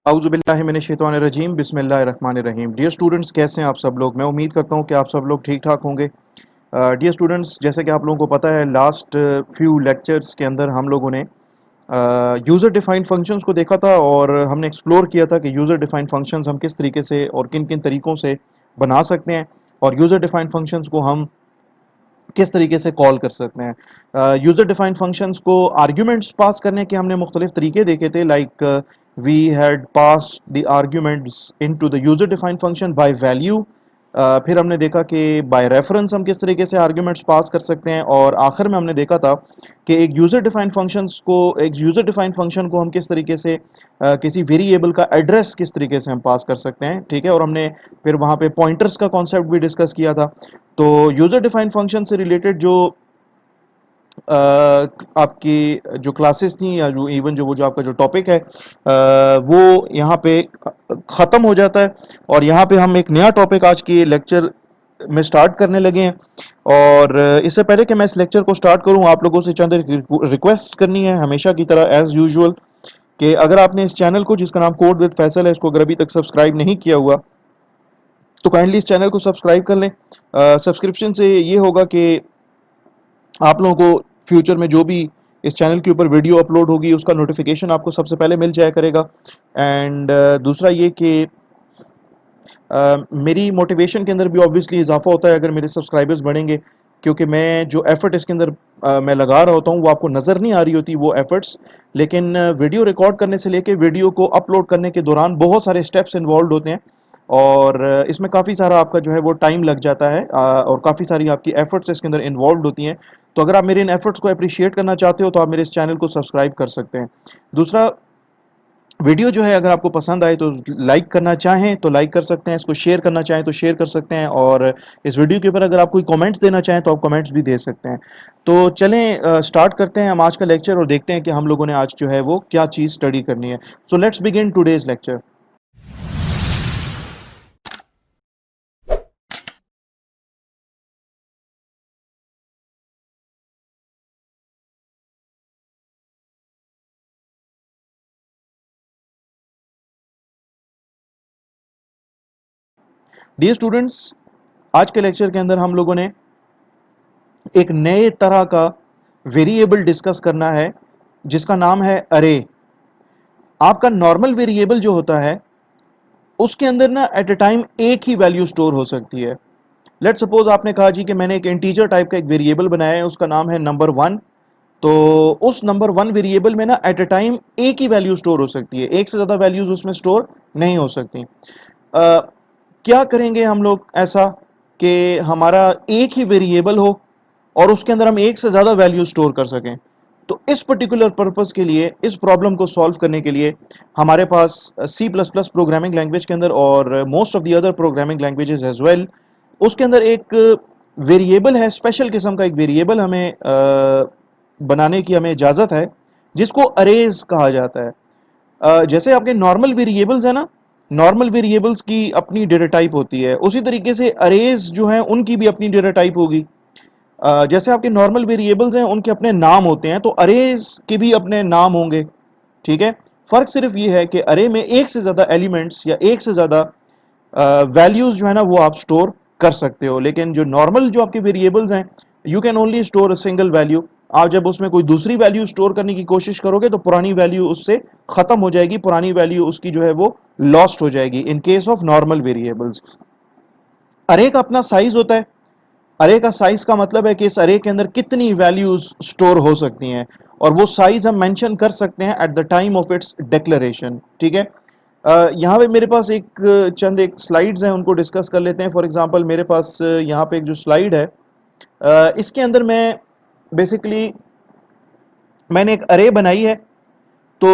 औज़ुबिल्लाहिमिनश्शैतानिर्रजीम बिस्मिल्लाहिर्रहमानिर्रहीम। Dear students, कैसे हैं आप सब लोग। मैं उम्मीद करता हूं कि आप सब लोग ठीक ठाक होंगे। डियर स्टूडेंट्स, जैसे कि आप लोगों को पता है, लास्ट फ्यू लेक्चर्स के अंदर हम लोगों ने यूज़र डिफाइंड फंक्शंस को देखा था और हमने एक्सप्लोर किया था कि यूज़र डिफाइंड फंक्शंस हम किस तरीके से और किन किन तरीक़ों से बना सकते हैं और यूज़र डिफाइंड फंक्शंस को हम किस तरीके से कॉल कर सकते हैं। यूज़र डिफाइंड फंक्शंस को आर्ग्यूमेंट्स पास करने के हमने मुख्तलिफ तरीके देखे थे, like we had pass the arguments into the user defined function by value. फिर हमने देखा कि बाय रेफरेंस हम किस तरीके से आर्ग्यूमेंट्स पास कर सकते हैं, और आखिर में हमने देखा था कि एक यूज़र डिफाइंड फंक्शन को हम किस तरीके से किसी वेरिएबल का एड्रेस किस तरीके से हम पास कर सकते हैं। ठीक है, और हमने फिर वहाँ पे पॉइंटर्स का कॉन्सेप्ट भी डिस्कस किया था। तो यूज़र डिफाइंड फंक्शन से रिलेटेड जो आपकी जो क्लासेस थी, या जो इवन जो वो जो आपका जो टॉपिक है, वो यहाँ पे ख़त्म हो जाता है और यहाँ पे हम एक नया टॉपिक आज के लेक्चर में स्टार्ट करने लगे हैं। और इससे पहले कि मैं इस लेक्चर को स्टार्ट करूँ, आप लोगों से चंद रिक्वेस्ट करनी है, हमेशा की तरह एज़ यूजुअल, कि अगर आपने इस चैनल को, जिसका नाम कोड विद फैसल है, इसको अगर अभी तक सब्सक्राइब नहीं किया हुआ तो काइंडली इस चैनल को सब्सक्राइब कर लें। सब्सक्रिप्शन से ये होगा कि आप लोगों को फ्यूचर में जो भी इस चैनल के ऊपर वीडियो अपलोड होगी उसका नोटिफिकेशन आपको सबसे पहले मिल जाया करेगा। एंड दूसरा ये कि मेरी मोटिवेशन के अंदर भी ऑब्वियसली इजाफा होता है अगर मेरे सब्सक्राइबर्स बढ़ेंगे, क्योंकि मैं जो एफर्ट इसके अंदर मैं लगा रहा होता हूँ वो आपको नज़र नहीं आ रही होती वो एफर्ट्स, लेकिन वीडियो रिकॉर्ड करने से लेके वीडियो को अपलोड करने के दौरान बहुत सारे स्टेप्स इन्वॉल्व होते हैं और इसमें काफ़ी सारा आपका जो है वो टाइम लग जाता है, और काफ़ी सारी आपकी एफर्ट्स इसके अंदर इन्वॉल्व होती हैं। तो अगर आप मेरे इन एफर्ट्स को अप्रिशिएट करना चाहते हो तो आप मेरे इस चैनल को सब्सक्राइब कर सकते हैं। दूसरा, वीडियो जो है अगर आपको पसंद आए तो लाइक करना चाहें तो लाइक कर सकते हैं, इसको शेयर करना चाहें तो शेयर कर सकते हैं, और इस वीडियो के ऊपर अगर आप कोई कमेंट्स देना चाहें तो आप कमेंट्स भी दे सकते हैं। तो चलें स्टार्ट करते हैं हम आज का लेक्चर और देखते हैं कि हम लोगों ने आज जो है वो क्या चीज़ स्टडी करनी है। So let's begin today's lecture. Dear students, आज के लेक्चर के अंदर हम लोगों ने एक नए तरह का वेरिएबल डिस्कस करना है जिसका नाम है अरे। आपका नॉर्मल वेरिएबल जो होता है उसके अंदर ना एट अ टाइम एक ही वैल्यू स्टोर हो सकती है। लेट्स सपोज आपने कहा जी कि मैंने एक इंटीजर टाइप का एक वेरिएबल बनाया है, उसका नाम है नंबर 1। तो उस नंबर 1 वेरिएबल में ना एट अ टाइम एक ही वैल्यू स्टोर हो सकती है, एक से ज़्यादा वैल्यूज उसमें स्टोर नहीं हो सकती। क्या करेंगे हम लोग ऐसा कि हमारा एक ही वेरिएबल हो और उसके अंदर हम एक से ज़्यादा वैल्यू स्टोर कर सकें। तो इस पर्टिकुलर पर्पस के लिए, इस प्रॉब्लम को सॉल्व करने के लिए हमारे पास C plus plus programming language के अंदर और most of the other programming languages as well, उसके अंदर एक वेरिएबल है, स्पेशल किस्म का एक वेरिएबल हमें बनाने की हमें इजाज़त है, जिसको अरेज कहा जाता है। जैसे आपके नॉर्मल वेरिएबल्स है ना, नॉर्मल वेरिएबल्स की अपनी डेटा टाइप होती है, उसी तरीके से अरेज जो है उनकी भी अपनी डेटा टाइप होगी। जैसे आपके नॉर्मल वेरिएबल्स हैं उनके अपने नाम होते हैं, तो अरेज के भी अपने नाम होंगे। ठीक है, फर्क सिर्फ ये है कि अरे में एक से ज़्यादा एलिमेंट्स या एक से ज़्यादा वैल्यूज जो है ना वो आप स्टोर कर सकते हो, लेकिन जो नॉर्मल जो आपके वेरिएबल्स हैं, you can only store a single value. आप जब उसमें कोई दूसरी वैल्यू स्टोर करने की कोशिश करोगे तो पुरानी वैल्यू उससे खत्म हो जाएगी, पुरानी वैल्यू उसकी जो है वो लॉस्ट हो जाएगी in case of normal variables. अरे का अपना साइज होता है। अरे का साइज का मतलब है कि इस अरे के अंदर कितनी वैल्यूज स्टोर हो सकती हैं, और वो साइज हम मेंशन कर सकते हैं eight the time of its declaration. ठीक है, यहाँ पे मेरे पास चंद एक स्लाइड्स हैं, उनको डिस्कस कर लेते हैं। फॉर एग्जांपल मेरे पास यहाँ पे एक जो स्लाइड है, इसके अंदर मैं बेसिकली मैंने एक अरे बनाई है। तो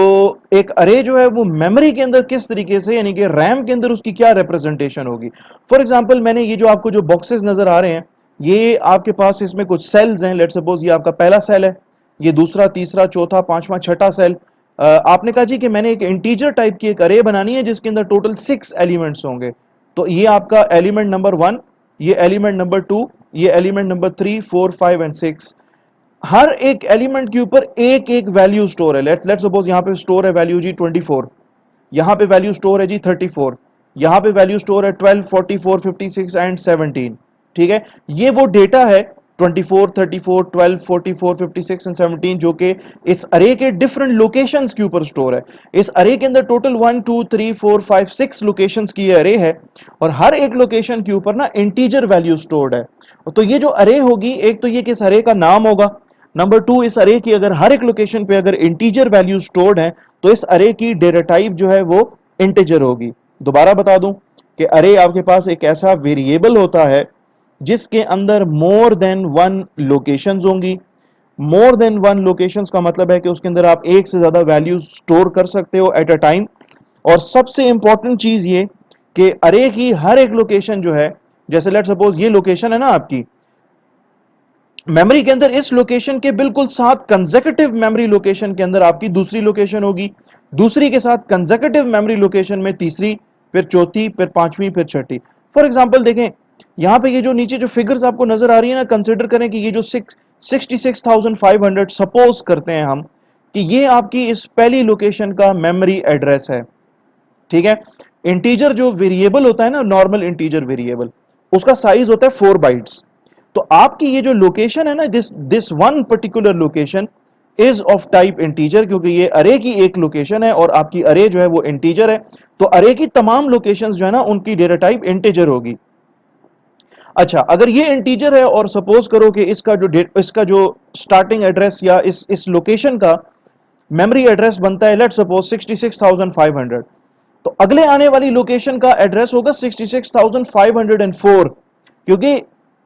एक अरे जो है वो मेमोरी के अंदर किस तरीके से, यानी कि रैम के अंदर उसकी क्या रिप्रेजेंटेशन होगी। फॉर एग्जांपल मैंने ये जो आपको जो बॉक्सेस नजर आ रहे हैं, ये आपके पास इसमें कुछ सेल्स हैं। लेट्स सपोज ये आपका पहला सेल है, ये दूसरा, तीसरा, चौथा, पांचवा, छठा सेल। आपने कहा जी कि मैंने एक इंटीजर टाइप की एक अरे बनानी है जिसके अंदर टोटल 6 एलिमेंट्स होंगे। तो ये आपका एलिमेंट नंबर 1, ये एलिमेंट नंबर 2, ये एलिमेंट नंबर 3, 4, 5 एंड 6। हर एक एलिमेंट के ऊपर एक एक वैल्यू स्टोर है। लेट्स सपोज यहाँ पे स्टोर है वैल्यू जी 24। यहां पे वैल्यू स्टोर है जी 34, यहां पे वैल्यू स्टोर है 12, 44, 56 एंड 17। ठीक है, ये वो डेटा है 24, 34, 12, 44, 56 एंड 17 जो कि इस अरे के डिफरेंट लोकेशंस के ऊपर स्टोर है। इस अरे के अंदर टोटल 1 2 3 4 5 6 लोकेशंस की ये अरे है और हर एक लोकेशन के ऊपर ना इंटीजर वैल्यू स्टोर्ड है। तो ये जो अरे होगी, एक तो ये किस अरे का नाम होगा, नंबर टू इस अरे की अगर हर एक लोकेशन पे अगर इंटीजर वैल्यू स्टोर्ड है तो इस अरे की डेटा टाइप जो है वो इंटीजर होगी। दोबारा बता दूं कि अरे आपके पास एक ऐसा वेरिएबल होता है जिसके अंदर मोर देन वन लोकेशंस होंगी। मोर देन वन लोकेशंस का मतलब है कि उसके अंदर आप एक से ज्यादा वैल्यू स्टोर कर सकते हो एट अ टाइम। और सबसे इंपॉर्टेंट चीज ये कि अरे की हर एक लोकेशन जो है, जैसे लेट सपोज ये लोकेशन है ना आपकी मेमोरी के अंदर, इस लोकेशन के बिल्कुल साथ कंसेक्यूटिव मेमोरी लोकेशन के अंदर आपकी दूसरी लोकेशन होगी, दूसरी के साथ कंसेक्यूटिव मेमोरी लोकेशन में तीसरी, फिर चौथी, फिर पांचवी, फिर छठी। फॉर एग्जांपल देखें यहां पे ये जो नीचे जो फिगर्स आपको नजर आ रही है ना, कंसीडर करें कि ये जो 66,500 सपोज करते हैं हम कि ये आपकी इस पहली लोकेशन का मेमोरी एड्रेस है। ठीक है, इंटीजर जो वेरिएबल होता है ना, नॉर्मल इंटीजर वेरिएबल, उसका साइज होता है 4 बाइट्स। तो आपकी ये जो लोकेशन है ना, this this one particular location is of type integer, क्योंकि ये अरे की एक लोकेशन है और आपकी अरे जो है वो इंटीजर है। तो अरे की तमाम लोकेशंस जो है ना उनकी डेटा टाइप इंटीजर होगी। अच्छा, अगर ये इंटीजर है और सपोज करो कि इसका जो स्टार्टिंग एड्रेस या इस लोकेशन का मेमोरी एड्रेस बनता है लेट सपोज 66,500, तो अगले आने वाली लोकेशन का एड्रेस होगा 66,504, क्योंकि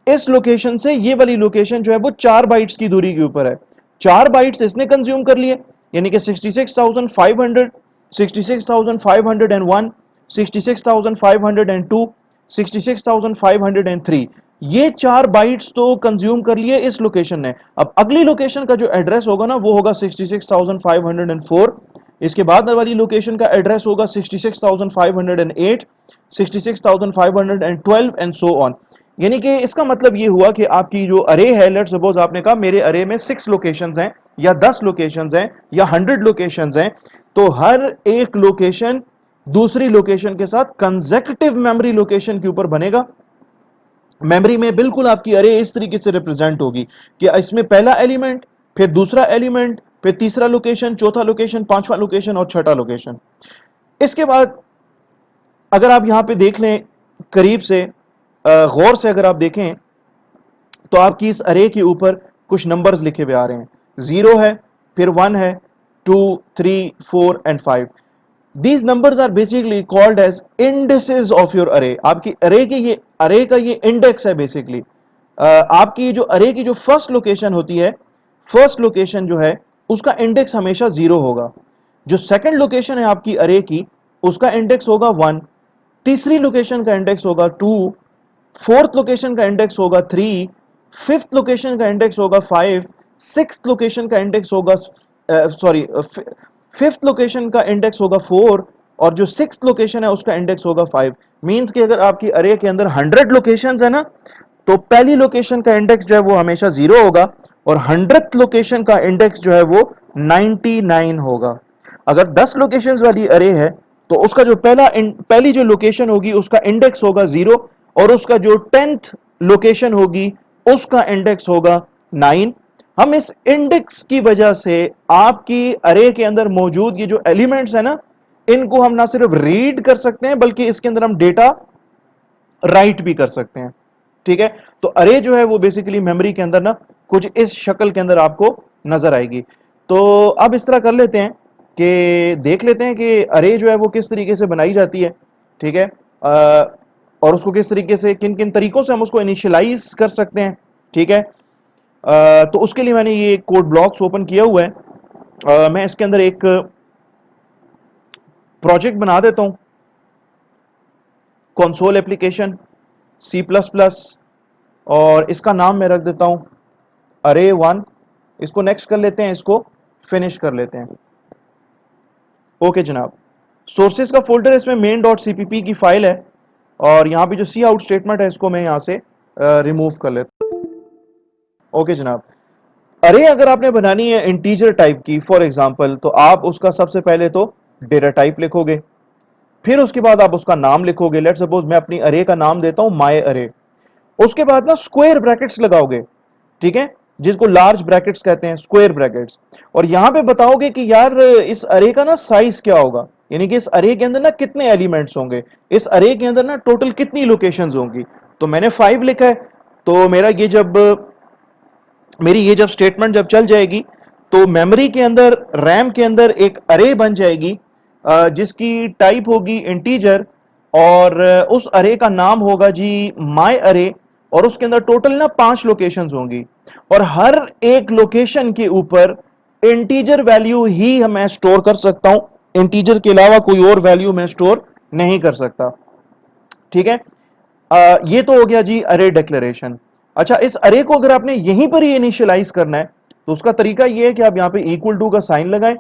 इस लोकेशन से ये वाली लोकेशन जो है वो 4 बाइट्स की दूरी के ऊपर है। 4 बाइट्स इसने कंज्यूम कर लिए, यानी कि 66,500, 66,501, 66,502, 66,503, ये 4 बाइट्स तो कंज्यूम कर लिए इस लोकेशन ने। अब अगली लोकेशन का जो एड्रेस होगा ना वो होगा 66,504, इसके बाद वाली लोकेशन का एड्रेस होगा 66,508, 66,512 एंड सो ऑन। यानी कि इसका मतलब ये हुआ कि आपकी जो अरे है, लेट सपोज आपने कहा मेरे अरे में 6 लोकेशंस हैं या 10 लोकेशंस हैं या 100 लोकेशंस हैं, तो हर एक लोकेशन दूसरी लोकेशन के साथ कंसेक्यूटिव मेमोरी लोकेशन के ऊपर बनेगा। मेमोरी में बिल्कुल आपकी अरे इस तरीके से रिप्रेजेंट होगी कि इसमें पहला एलिमेंट, फिर दूसरा एलिमेंट, फिर तीसरा लोकेशन, चौथा लोकेशन, पांचवा लोकेशन और छठा लोकेशन। इसके बाद अगर आप यहां पे देख लें करीब से, गौर से अगर आप देखें तो आपकी इस अरे के ऊपर कुछ नंबर्स लिखे हुए आ रहे हैं। 0 है, फिर 1 है, 2, 3, 4 and 5। These numbers are basically called as indices of your array। आपकी अरे के ये अरे का ये इंडेक्स है बेसिकली। आपकी जो अरे की जो फर्स्ट लोकेशन होती है, फर्स्ट लोकेशन जो है उसका इंडेक्स हमेशा 0 होगा। जो सेकंड लोकेशन है आपकी अरे की उसका इंडेक्स होगा 1, तीसरी लोकेशन का इंडेक्स होगा 2, फोर्थ लोकेशन का इंडेक्स होगा 3, फिफ्थ लोकेशन का इंडेक्स होगा 5, सिक्स्थ लोकेशन का इंडेक्स होगा सॉरी फिफ्थ लोकेशन का इंडेक्स होगा 4 और जो सिक्स्थ लोकेशन है उसका इंडेक्स होगा 5। मींस कि अगर आपकी अरे के अंदर 100 लोकेशंस है ना, तो पहली लोकेशन का इंडेक्स जो है वो हमेशा 0 होगा और 100th लोकेशन का इंडेक्स जो है वो 99 होगा। अगर 10 लोकेशंस वाली अरे है तो उसका जो पहली जो लोकेशन होगी उसका इंडेक्स होगा 0 और उसका जो 10th लोकेशन होगी उसका इंडेक्स होगा 9। हम इस इंडेक्स की वजह से आपकी अरे के अंदर मौजूद ये जो एलिमेंट्स है ना, इनको हम ना सिर्फ रीड कर सकते हैं बल्कि इसके अंदर हम डेटा राइट भी कर सकते हैं। ठीक है, तो अरे जो है वो बेसिकली मेमोरी के अंदर ना कुछ इस शक्ल के अंदर आपको नजर आएगी। तो अब इस तरह कर लेते हैं कि देख लेते हैं कि अरे जो है वो किस तरीके से बनाई जाती है। ठीक है, और उसको किस तरीके से, किन किन तरीकों से हम उसको इनिशियलाइज कर सकते हैं। ठीक है, तो उसके लिए मैंने ये कोड ब्लॉक्स ओपन किया हुआ है। मैं इसके अंदर एक प्रोजेक्ट बना देता हूं, कंसोल एप्लीकेशन C++, और इसका नाम मैं रख देता हूं array1। इसको नेक्स्ट कर लेते हैं, इसको फिनिश कर लेते हैं। ओके जनाब, सोर्सेज का फोल्डर इसमें main.cpp की फाइल है और यहां पे जो सी आउट स्टेटमेंट है इसको मैं यहां से रिमूव कर लेता हूं। ओके जनाब, अरे अगर आपने बनानी है इंटीजर टाइप की फॉर एग्जांपल, तो आप उसका सबसे पहले तो डेटा टाइप लिखोगे। फिर उसके बाद आप उसका नाम लिखोगे, लेट्स सपोज मैं अपनी अरे का नाम देता हूं माय अरे। उसके बाद ना स्क्वायर ब्रैकेट्स लगाओगे, ठीक है, जिसको लार्ज ब्रैकेट्स कहते हैं, स्क्वायर ब्रैकेट्स। और यहां पे बताओगे कि यार इस अरे का ना साइज क्या होगा, यानी कि इस अरे के अंदर ना कितने एलिमेंट्स होंगे, इस अरे के अंदर ना टोटल कितनी लोकेशंस होंगी। तो मैंने 5 लिखा है, तो मेरी ये जब स्टेटमेंट जब चल जाएगी तो मेमोरी के अंदर, रैम के अंदर एक अरे बन जाएगी जिसकी टाइप होगी इंटीजर, और उस अरे का नाम होगा जी माय अरे। और उसके अंदर टोटल ना 5 लोकेशंस होंगी, और हर एक लोकेशन के ऊपर इंटीजर वैल्यू ही मैं स्टोर कर सकता हूं, इंटीजर के अलावा कोई और वैल्यू मैं स्टोर नहीं कर सकता, ठीक है। ये तो हो गया जी अरे डिक्लेरेशन। अच्छा, इस अरे को अगर आपने यहीं पर ही इनिशियलाइज करना है तो उसका तरीका ये है कि आप यहां पे इक्वल टू का साइन लगाएं,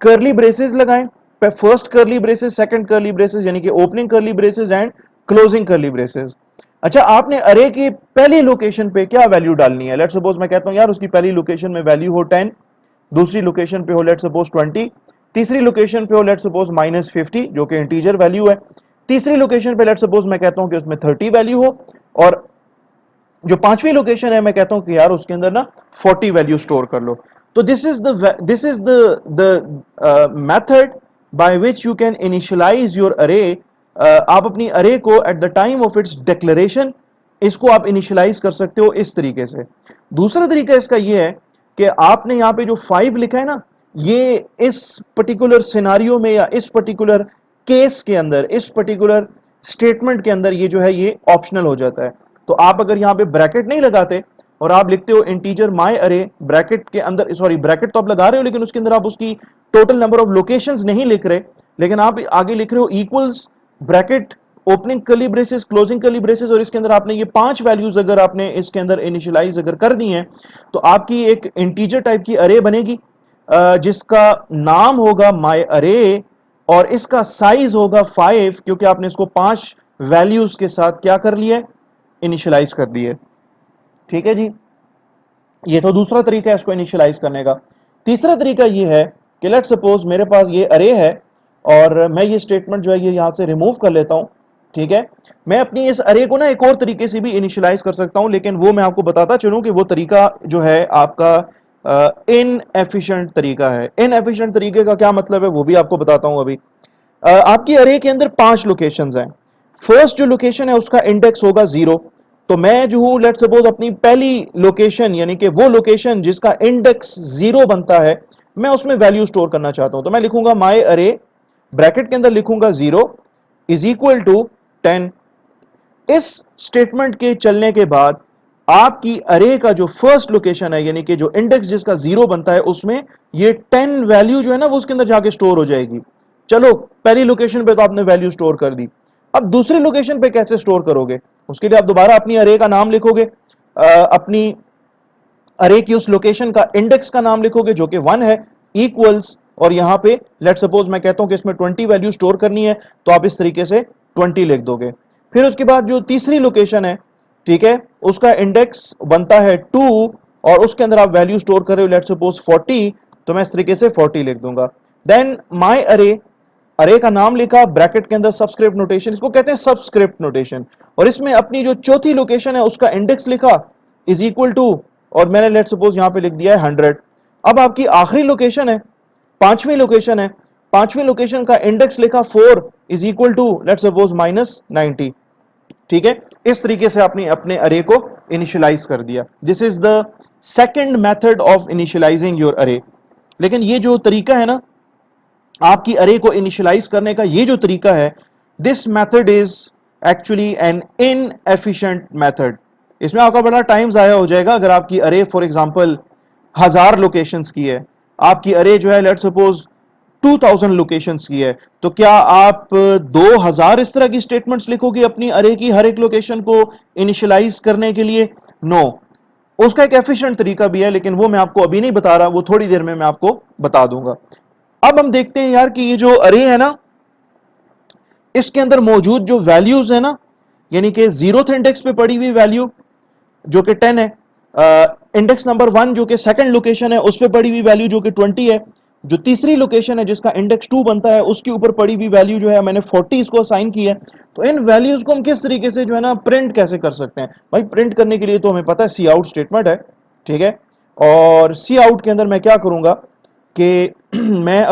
कर्ली ब्रेसेस लगाएं, first curly braces, second curly braces, यानी कि opening curly braces and closing curly braces. अच्छा, आपने अरे की पहली लोकेशन पे क्या वैल्यू डालनी है। लेट्स सपोज मैं कहता हूं यार उसकी पहली लोकेशन में वैल्यू हो 10, दूसरी लोकेशन पे हो लेट्स सपोज 20, तीसरी लोकेशन पे हो लेट्स सपोज -50 जो कि इंटीजर वैल्यू है, तीसरी लोकेशन पे लेट्स सपोज मैं कहता हूं कि उसमें 30 वैल्यू हो, और जो पांचवी लोकेशन है मैं कहता हूं कि यार उसके अंदर ना 40 वैल्यू स्टोर कर लो। तो this is the method by which you can initialise your array. आप अपनी अरे को at the time of its declaration इसको आप इनिशियलाइज कर सकते हो इस तरीके से। दूसरा तरीका इसका यह है कि आपने यहां पे जो 5 लिखा है ना, ये इस पर्टिकुलर सिनारियो में या इस पर्टिकुलर केस के अंदर, इस पर्टिकुलर स्टेटमेंट के अंदर ये जो है ये ऑप्शनल हो जाता है। तो आप अगर यहां पे ब्रैकेट नहीं लगाते और आप लिखते हो इंटीजर माय अरे, ब्रैकेट के अंदर, सॉरी ब्रैकेट तो आप लगा रहे हो लेकिन उसके अंदर आप उसकी टोटल नंबर ऑफ लोकेशंस नहीं लिख रहे, लेकिन आप आगे लिख रहे हो equals bracket opening curly braces, closing curly braces, और इसके अंदर आपने ये 5 वैल्यूज अगर आपने इसके अंदर इनिशियलाइज अगर कर दी हैं तो आपकी एक इंटीजर टाइप की अरे बनेगी जिसका नाम होगा माय अरे, और इसका साइज होगा 5, क्योंकि आपने इसको 5 वैल्यूज के साथ क्या कर लिया है, इनिशियलाइज कर दिए। ठीक है जी, ये तो दूसरा तरीका है इसको इनिशियलाइज करने का। तीसरा तरीका ये है कि लेट्स सपोज मेरे पास ये अरे है और मैं ये स्टेटमेंट जो है ये यहां से रिमूव कर लेता हूं, ठीक है। मैं अपनी इस अरे को ना एक और तरीके से भी इनिशियलाइज कर सकता हूं, लेकिन वो मैं आपको बताता चलूं कि वो तरीका जो है आपका इनएफिशिएंट तरीका है। इनएफिशिएंट तरीके का क्या मतलब है वो भी आपको बताता हूं अभी। आपकी अरे के अंदर 5 लोकेशंस हैं। फर्स्ट जो लोकेशन है उसका इंडेक्स होगा 0। तो मैं जो हूं लेट्स सपोज अपनी पहली लोकेशन, यानी कि वो लोकेशन जिसका इंडेक्स 0 बनता है, मैं उसमें वैल्यू स्टोर करना चाहता हूं। तो मैं लिखूंगा माय अरे, ब्रैकेट के अंदर लिखूंगा 0 इज इक्वल टू 10। इस स्टेटमेंट के चलने के बाद आपकी अरे का जो फर्स्ट लोकेशन है, यानी कि जो इंडेक्स जिसका 0 बनता है, उसमें ये 10 वैल्यू जो है ना वो उसके अंदर जाके स्टोर हो जाएगी। चलो, पहली लोकेशन पे तो आपने वैल्यू स्टोर कर दी, अब दूसरी लोकेशन पे कैसे स्टोर करोगे? उसके लिए आप दोबारा अपनी अरे का नाम लिखोगे, अपनी अरे की उस लोकेशन का इंडेक्स का नाम लिखोगे जो कि 1 है, इक्वल्स, और यहां पे लेट सपोज मैं कहता हूं कि इसमें 20 वैल्यू स्टोर करनी है, तो आप इस तरीके से 20 लिख दोगे। फिर उसके बाद जो तीसरी लोकेशन है, ठीक है, उसका इंडेक्स बनता है 2 और उसके अंदर आप वैल्यू स्टोर कर रहे हो लेट सपोज 40, तो मैं इस तरीके से 40 लिख दूंगा। देन माय अरे, अरे का नाम लिखा, ब्रैकेट के अंदर सबस्क्रिप्ट नोटेशन, इसको कहते हैं सबस्क्रिप्ट नोटेशन, और इसमें अपनी जो चौथी लोकेशन है उसका इंडेक्स लिखा इज इक्वल टू, और मैंने लेट सपोज यहां पे लिख दिया है 100। अब आपकी आखिरी लोकेशन है, पांचवी लोकेशन है, पांचवी लोकेशन का इंडेक्स लिखा 4 is equal to let suppose -90। ठीक है, इस तरीके से आपने अपने अरे को इनिशियलाइज कर दिया। This is the second method of initialising your अरे। लेकिन ये जो तरीका है ना आपकी अरे को इनिशियलाइज करने का, ये जो तरीका है, this method is actually an inefficient method. इसमें आपका बड़ा टाइम जाया हो जाएगा। अगर आपकी अरे फॉर एग्जांपल 1000 लोकेशंस की है, आपकी अरे जो है लेट सपोज 2000 लोकेशंस की है, तो क्या आप 2000 इस तरह की स्टेटमेंट्स लिखोगे अपनी अरे की हर एक लोकेशन को इनिशियलाइज करने के लिए? नो, उसका एक एफिशिएंट तरीका भी है, लेकिन वो मैं आपको अभी नहीं बता रहा, वो थोड़ी देर में मैं आपको बता दूंगा। अब हम देखते हैं यार कि ये जो अरे है ना, इसके अंदर मौजूद जो वैल्यूज है ना, यानी कि 0th इंडेक्स पे पड़ी हुई वैल्यू जो कि 10 है, इंडेक्स नंबर 1 जो कि सेकंड लोकेशन है उस पे पड़ी हुई वैल्यू जो कि 20 है, जो तीसरी लोकेशन है जिसका इंडेक्स 2 बनता है उसके ऊपर पड़ी हुई वैल्यू जो है मैंने 40 इसको असाइन की है। तो इन वैल्यूज को हम किस तरीके से जो है ना प्रिंट कैसे कर सकते हैं भाई? प्रिंट करने के लिए तो हमें पता है सी आउट स्टेटमेंट है, ठीक है। और सी आउट के अंदर मैं क्या करूंगा कि मैं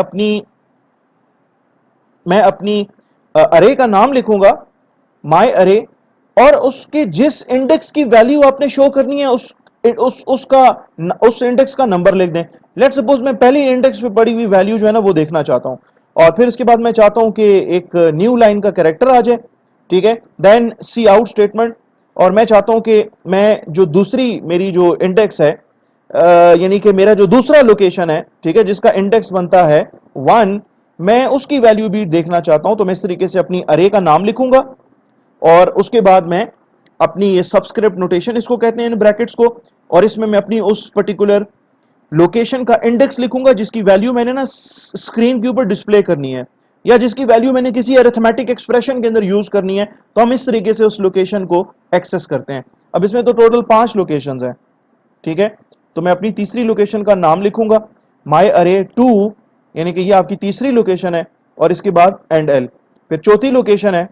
अपनी अरे का नाम लिखूंगा, माय अरे, और उसके जिस इंडेक्स की वैल्यू आपने शो करनी है उस इंडेक्स का नंबर लिख दें। लेट्स सपोज मैं पहली इंडेक्स पे पड़ी हुई वैल्यू जो है ना वो देखना चाहता हूं, और फिर इसके बाद मैं चाहता हूं कि एक न्यू लाइन का कैरेक्टर आ जाए, ठीक है। देन सी आउट स्टेटमेंट, और मैं चाहता हूं कि मैं जो दूसरी मेरी जो इंडेक्स है यानी कि मेरा जो दूसरा लोकेशन है, ठीक है, जिसका इंडेक्स बनता है 1, मैं उसकी वैल्यू भी देखना चाहता हूं। तो मैं इस तरीके से अपनी अरे का नाम लिखूंगा और उसके बाद मैं अपनी ये सबस्क्रिप्ट नोटेशन इसको कहते हैं इन ब्रैकेट्स को, और इसमें मैं अपनी उस पर्टिकुलर लोकेशन का इंडेक्स लिखूंगा जिसकी वैल्यू मैंने ना स्क्रीन के ऊपर डिस्प्ले करनी है, या जिसकी वैल्यू मैंने किसी अरिथमेटिक एक्सप्रेशन के अंदर यूज करनी है। तो हम इस तरीके से उस लोकेशन को एक्सेस करते हैं। अब इसमें तो टोटल 5 लोकेशंस हैं, ठीक है। तो मैं अपनी तीसरी लोकेशन का नाम लिखूंगा माई अरे 2, यानी कि ये आपकी तीसरी लोकेशन है, और इसके बाद एंड एल। फिर चौथी लोकेशन है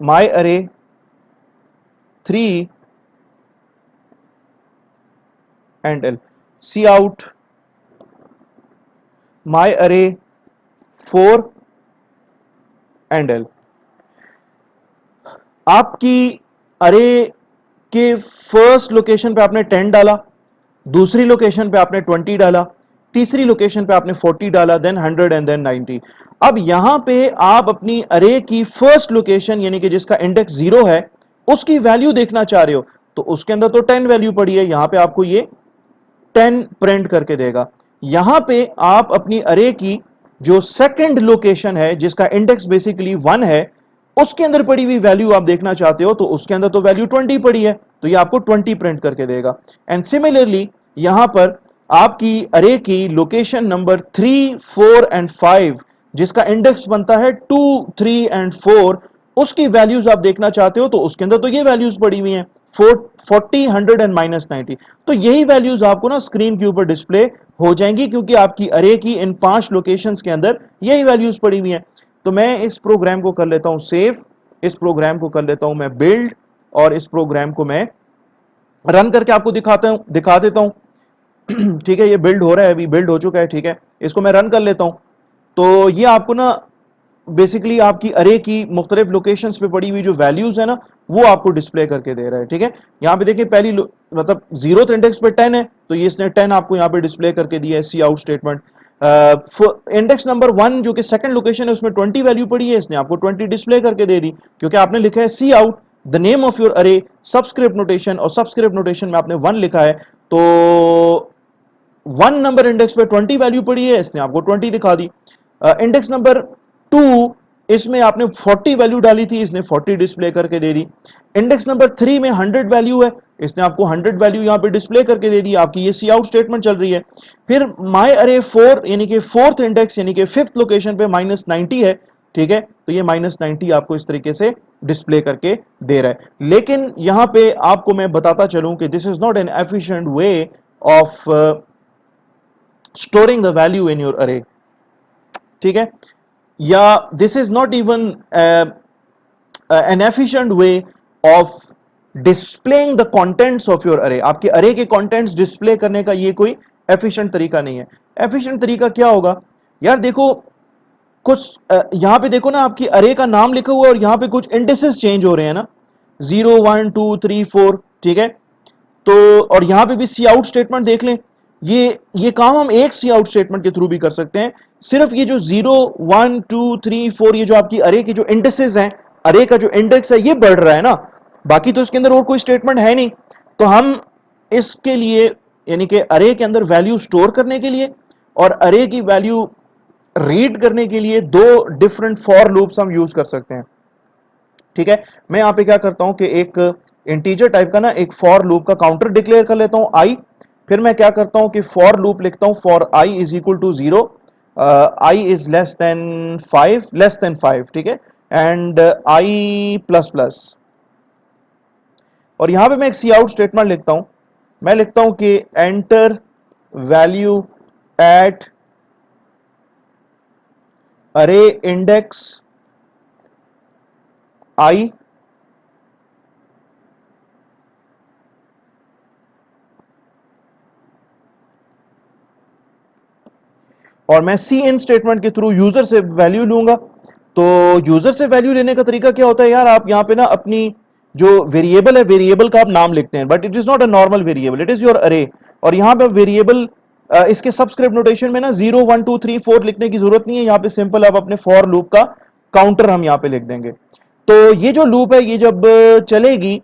my array 3 endl. Cout my array 4 and L. आपकी अरे के फर्स्ट लोकेशन पे आपने 10 डाला, दूसरी लोकेशन पे आपने 20 डाला, तीसरी लोकेशन पे आपने 40 डाला, देन 100 एंड देन 90। अब यहां पे आप अपनी अरे की फर्स्ट लोकेशन यानी कि जिसका इंडेक्स 0 है उसकी वैल्यू देखना चाह रहे हो, तो उसके अंदर तो 10 वैल्यू पड़ी है, यहां पे आपको ये 10 प्रिंट करके देगा। यहां पे आप अपनी अरे की जो सेकंड लोकेशन है जिसका इंडेक्स बेसिकली 1 है उसके अंदर पड़ी हुई वैल्यू आप देखना चाहते हो, तो उसके अंदर तो वैल्यू 20 पड़ी है, तो ये आपको 20 प्रिंट करके देगा। एंड सिमिलरली यहां पर आपकी अरे की लोकेशन नंबर 3, 4 एंड 5 जिसका इंडेक्स बनता है 2, 3 एंड 4, उसकी वैल्यूज आप देखना चाहते हो, तो उसके अंदर तो ये वैल्यूज पड़ी हुई हैं 40, 100 एंड -90। तो यही वैल्यूज आपको ना स्क्रीन के ऊपर डिस्प्ले हो जाएंगी क्योंकि आपकी अरे की इन 5 लोकेशंस के अंदर यही वैल्यूज पड़ी हुई हैं। तो मैं इस प्रोग्राम को कर लेता हूं सेव, इस प्रोग्राम को कर लेता हूं मैं बिल्ड, और इस प्रोग्राम को मैं रन करके आपको दिखा देता हूं। ठीक है, ये बिल्ड हो रहा है, अभी बिल्ड हो चुका है, ठीक है। इसको मैं रन कर लेता हूं। तो ये आपको ना बेसिकली आपकी अरे की मुख्तलिफ लोकेशंस पे पड़ी हुई जो वैल्यूज है ना वो आपको डिस्प्ले करके दे रहा है, ठीक है। यहाँ पे देखिए पहली मतलब 0th इंडेक्स पे 10 है, तो ये इसने 10 आपको यहाँ पे डिस्प्ले करके दिया है सी आउट स्टेटमेंट। इंडेक्स नंबर 1 जो कि सेकंड लोकेशन है उसमें 20 वैल्यू पड़ी है, इसने आपको 20 डिस्प्ले करके दे दी क्योंकि आपने लिखा है cout the name of your array subscript notation, और सबस्क्रिप्ट नोटेशन में आपने 1 लिखा है, तो 1 नंबर इंडेक्स पे 20 वैल्यू पड़ी है, इसने आपको 20 दिखा दी। इंडेक्स नंबर 2 इसमें आपने 40 वैल्यू डाली थी, इसने 40 डिस्प्ले करके दे दी। इंडेक्स नंबर 3 में 100 वैल्यू है, इसने आपको 100 वैल्यू यहां पे डिस्प्ले करके दे दी। आपकी ये सी आउट स्टेटमेंट चल रही है। फिर माई अरे 4 यानी कि फोर्थ इंडेक्स यानी कि फिफ्थ लोकेशन पे -90 है, ठीक है। तो ये -90 आपको इस तरीके से डिस्प्ले करके दे रहा है। लेकिन यहां पे आपको मैं बताता चलूं कि this is not an efficient way of storing the value in your अरे, ठीक है, या this is not even an efficient way of displaying the contents of your अरे। आपके अरे के कंटेंट्स डिस्प्ले करने का ये कोई एफिशिएंट तरीका नहीं है। एफिशिएंट तरीका क्या होगा यार? देखो कुछ यहां पे देखो ना, आपकी अरे का नाम लिखा हुआ और यहां पे कुछ इंडिसेस चेंज हो रहे हैं ना, 0, 1, 2, 3, 4, ठीक है। तो और यहां पे भी सी आउट स्टेटमेंट देख लें, ये काम हम एक सी आउट स्टेटमेंट के थ्रू भी कर सकते हैं। सिर्फ ये जो 0, 1, 2, 3, 4 ये जो आपकी अरे की जो इंडेक्सेस हैं, अरे का जो इंडेक्स है ये बढ़ रहा है ना, बाकी तो इसके अंदर और कोई स्टेटमेंट है नहीं। तो हम इसके लिए यानी कि अरे के अंदर वैल्यू स्टोर करने के लिए और अरे की वैल्यू रीड करने के लिए दो डिफरेंट फॉर लूप्स हम यूज कर सकते हैं, ठीक है। मैं यहां पे क्या करता हूं कि एक इंटीजर टाइप का ना एक फॉर लूप का काउंटर डिक्लेयर कर लेता हूं आई। फिर मैं क्या करता हूं कि फॉर लूप लिखता हूं for I is equal to 0, I is less than 5, ठीक है, एंड आई प्लस प्लस। और यहां पे मैं एक सी आउट स्टेटमेंट लिखता हूं, मैं लिखता हूं कि enter value at array index I और मैं सी इन स्टेटमेंट के थ्रू यूजर से वैल्यू लूंगा। तो यूजर से वैल्यू लेने का तरीका क्या होता है यार, आप यहां पे ना अपनी जो वेरिएबल है, वेरिएबल का आप नाम लिखते हैं, but it is not a normal variable, it is your अरे। और यहां पे वेरिएबल इसके सबस्क्रिप्ट नोटेशन में ना 0 1 2 3 4 लिखने की जरूरत नहीं है, यहां पे सिंपल आप अपने फॉर लूप का काउंटर हम यहां पे लिख देंगे। तो ये जो लूप है ये जब चलेगी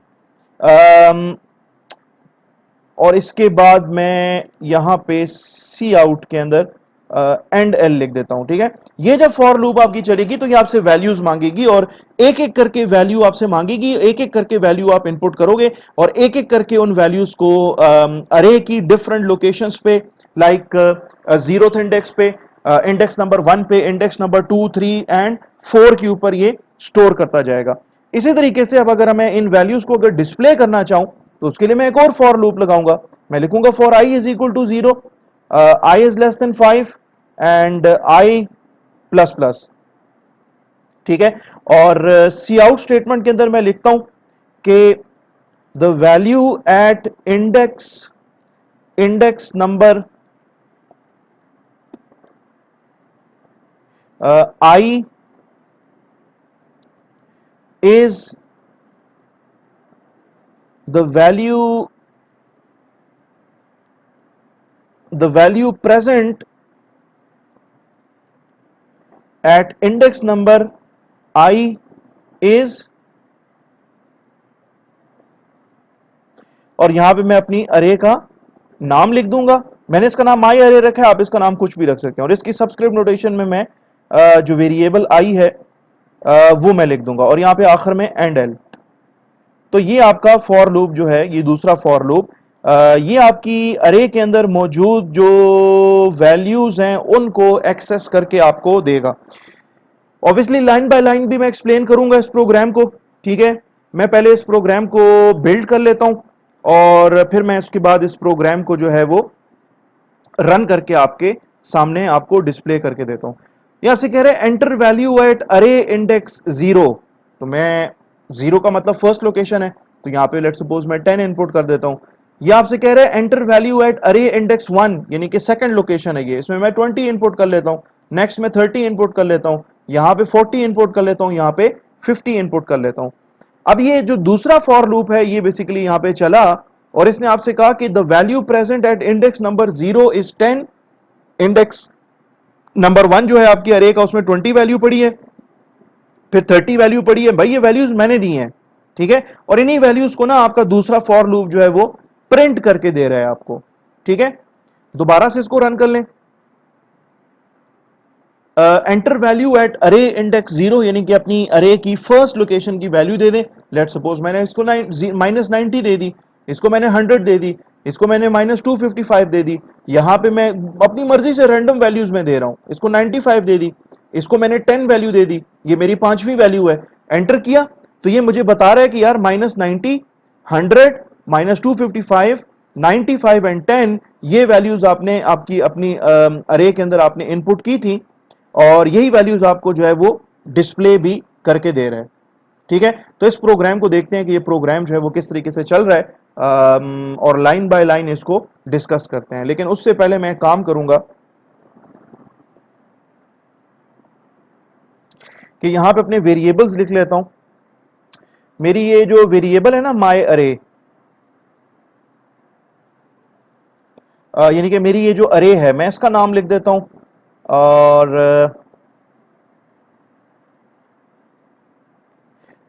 और इसके बाद मैं यहां पे सी आउट के अंदर एंड एल लिख देता हूं, ठीक है। ये जब फॉर लूप आपकी चलेगी तो ये आपसे वैल्यूज मांगेगी और एक एक करके वैल्यू आपसे मांगेगी, एक एक करके वैल्यू आप इनपुट करोगे और एक एक करके उन वैल्यूज को अरे की डिफरेंट लोकेशंस पे, लाइक जीरोथ इंडेक्स पे, इंडेक्स नंबर 1 पे, इंडेक्स नंबर 2 3 एंड 4 के ऊपर ये स्टोर करता जाएगा। इसी तरीके से अब अगर मैं इन वैल्यूज को अगर डिस्प्ले करना चाहूं तो उसके लिए मैं एक और फॉर लूप लगाऊंगा। मैं लिखूंगा for I is equal to 0, I is less than 5 and I plus plus, ठीक है। और सी आउट स्टेटमेंट के अंदर मैं लिखता हूं कि the value at index number I is the value present at index number I is, और यहां पे मैं अपनी अरे का नाम लिख दूंगा। मैंने इसका नाम माई अरे रखा है, आप इसका नाम कुछ भी रख सकते हैं। और इसकी सबस्क्रिप्ट नोटेशन में मैं जो वेरिएबल आई है वो मैं लिख दूंगा और यहां पे आखिर में एंड एल। तो ये आपका फॉर लूप जो है, ये दूसरा फॉर लूप, ये आपकी अरे के अंदर मौजूद जो वैल्यूज हैं उनको एक्सेस करके आपको देगा। ऑब्वियसली लाइन बाय लाइन भी मैं एक्सप्लेन करूंगा इस प्रोग्राम को, ठीक है। मैं पहले इस प्रोग्राम को बिल्ड कर लेता हूं और फिर मैं इसके बाद इस प्रोग्राम को जो है वो रन करके आपके सामने आपको डिस्प्ले करके देता हूं। ये आपसे कह रहे हैं एंटर वैल्यू एट अरे इंडेक्स 0, तो मैं 0 का मतलब फर्स्ट लोकेशन है, तो यहां पे लेट्स सपोज मैं 10 इनपुट कर देता हूं। ये आपसे कह रहे हैं एंटर वैल्यू एट अरे इंडेक्स 1, यानी कि सेकंड लोकेशन है ये, इसमें मैं 20 इनपुट कर लेता हूं। नेक्स्ट में 30 इनपुट कर लेता हूं, यहां पे 40 इनपुट कर लेता हूं, यहां पे 50 इनपुट कर लेता हूं। अब ये जो दूसरा फॉर लूप है ये बेसिकली यहां पे चला और इसने आपसे कहा कि the value present at index number 0 is 10, index number 1 जो है आपकी अरे का उसमें 20 वैल्यू पड़ी है, फिर 30 वैल्यू पड़ी है। भाई ये वैल्यूज मैंने दी हैं, ठीक है। और इन्हीं वैल्यूज को ना आपका दूसरा फॉर लूप जो है वो प्रिंट करके दे रहा है आपको, ठीक है। दोबारा से इसको रन कर लें। एंटर वैल्यू एट अरे इंडेक्स 0, यानी कि अपनी अरे की फर्स्ट लोकेशन की वैल्यू दे दें। लेट सपोज मैंने इसको -90 दे दी, इसको मैंने 100 दे दी, इसको मैंने -255 दे दी। यहां पे मैं अपनी मर्जी से रैंडम वैल्यूज में दे रहा हूं, इसको 95 दे दी, इसको मैंने 10 वैल्यू दे दी, ये मेरी 5वीं वैल्यू है। एंटर किया तो ये मुझे बता रहा है कि यार -90, 100, -255, 95 एंड 10 ये वैल्यूज आपने आपकी अपनी अरे के अंदर आपने इनपुट की थी और यही वैल्यूज आपको जो है वो डिस्प्ले भी करके दे रहा है, ठीक है। तो इस प्रोग्राम को देखते हैं कि ये प्रोग्राम जो है वो किस तरीके से चल रहा है और लाइन बाय लाइन इसको डिस्कस करते हैं। लेकिन उससे पहले मैं काम करूंगा कि यहां पे अपने वेरिएबल्स लिख लेता हूं। मेरी ये जो वेरिएबल है ना माय अरे, यानी कि मेरी ये जो अरे है मैं इसका नाम लिख देता हूं और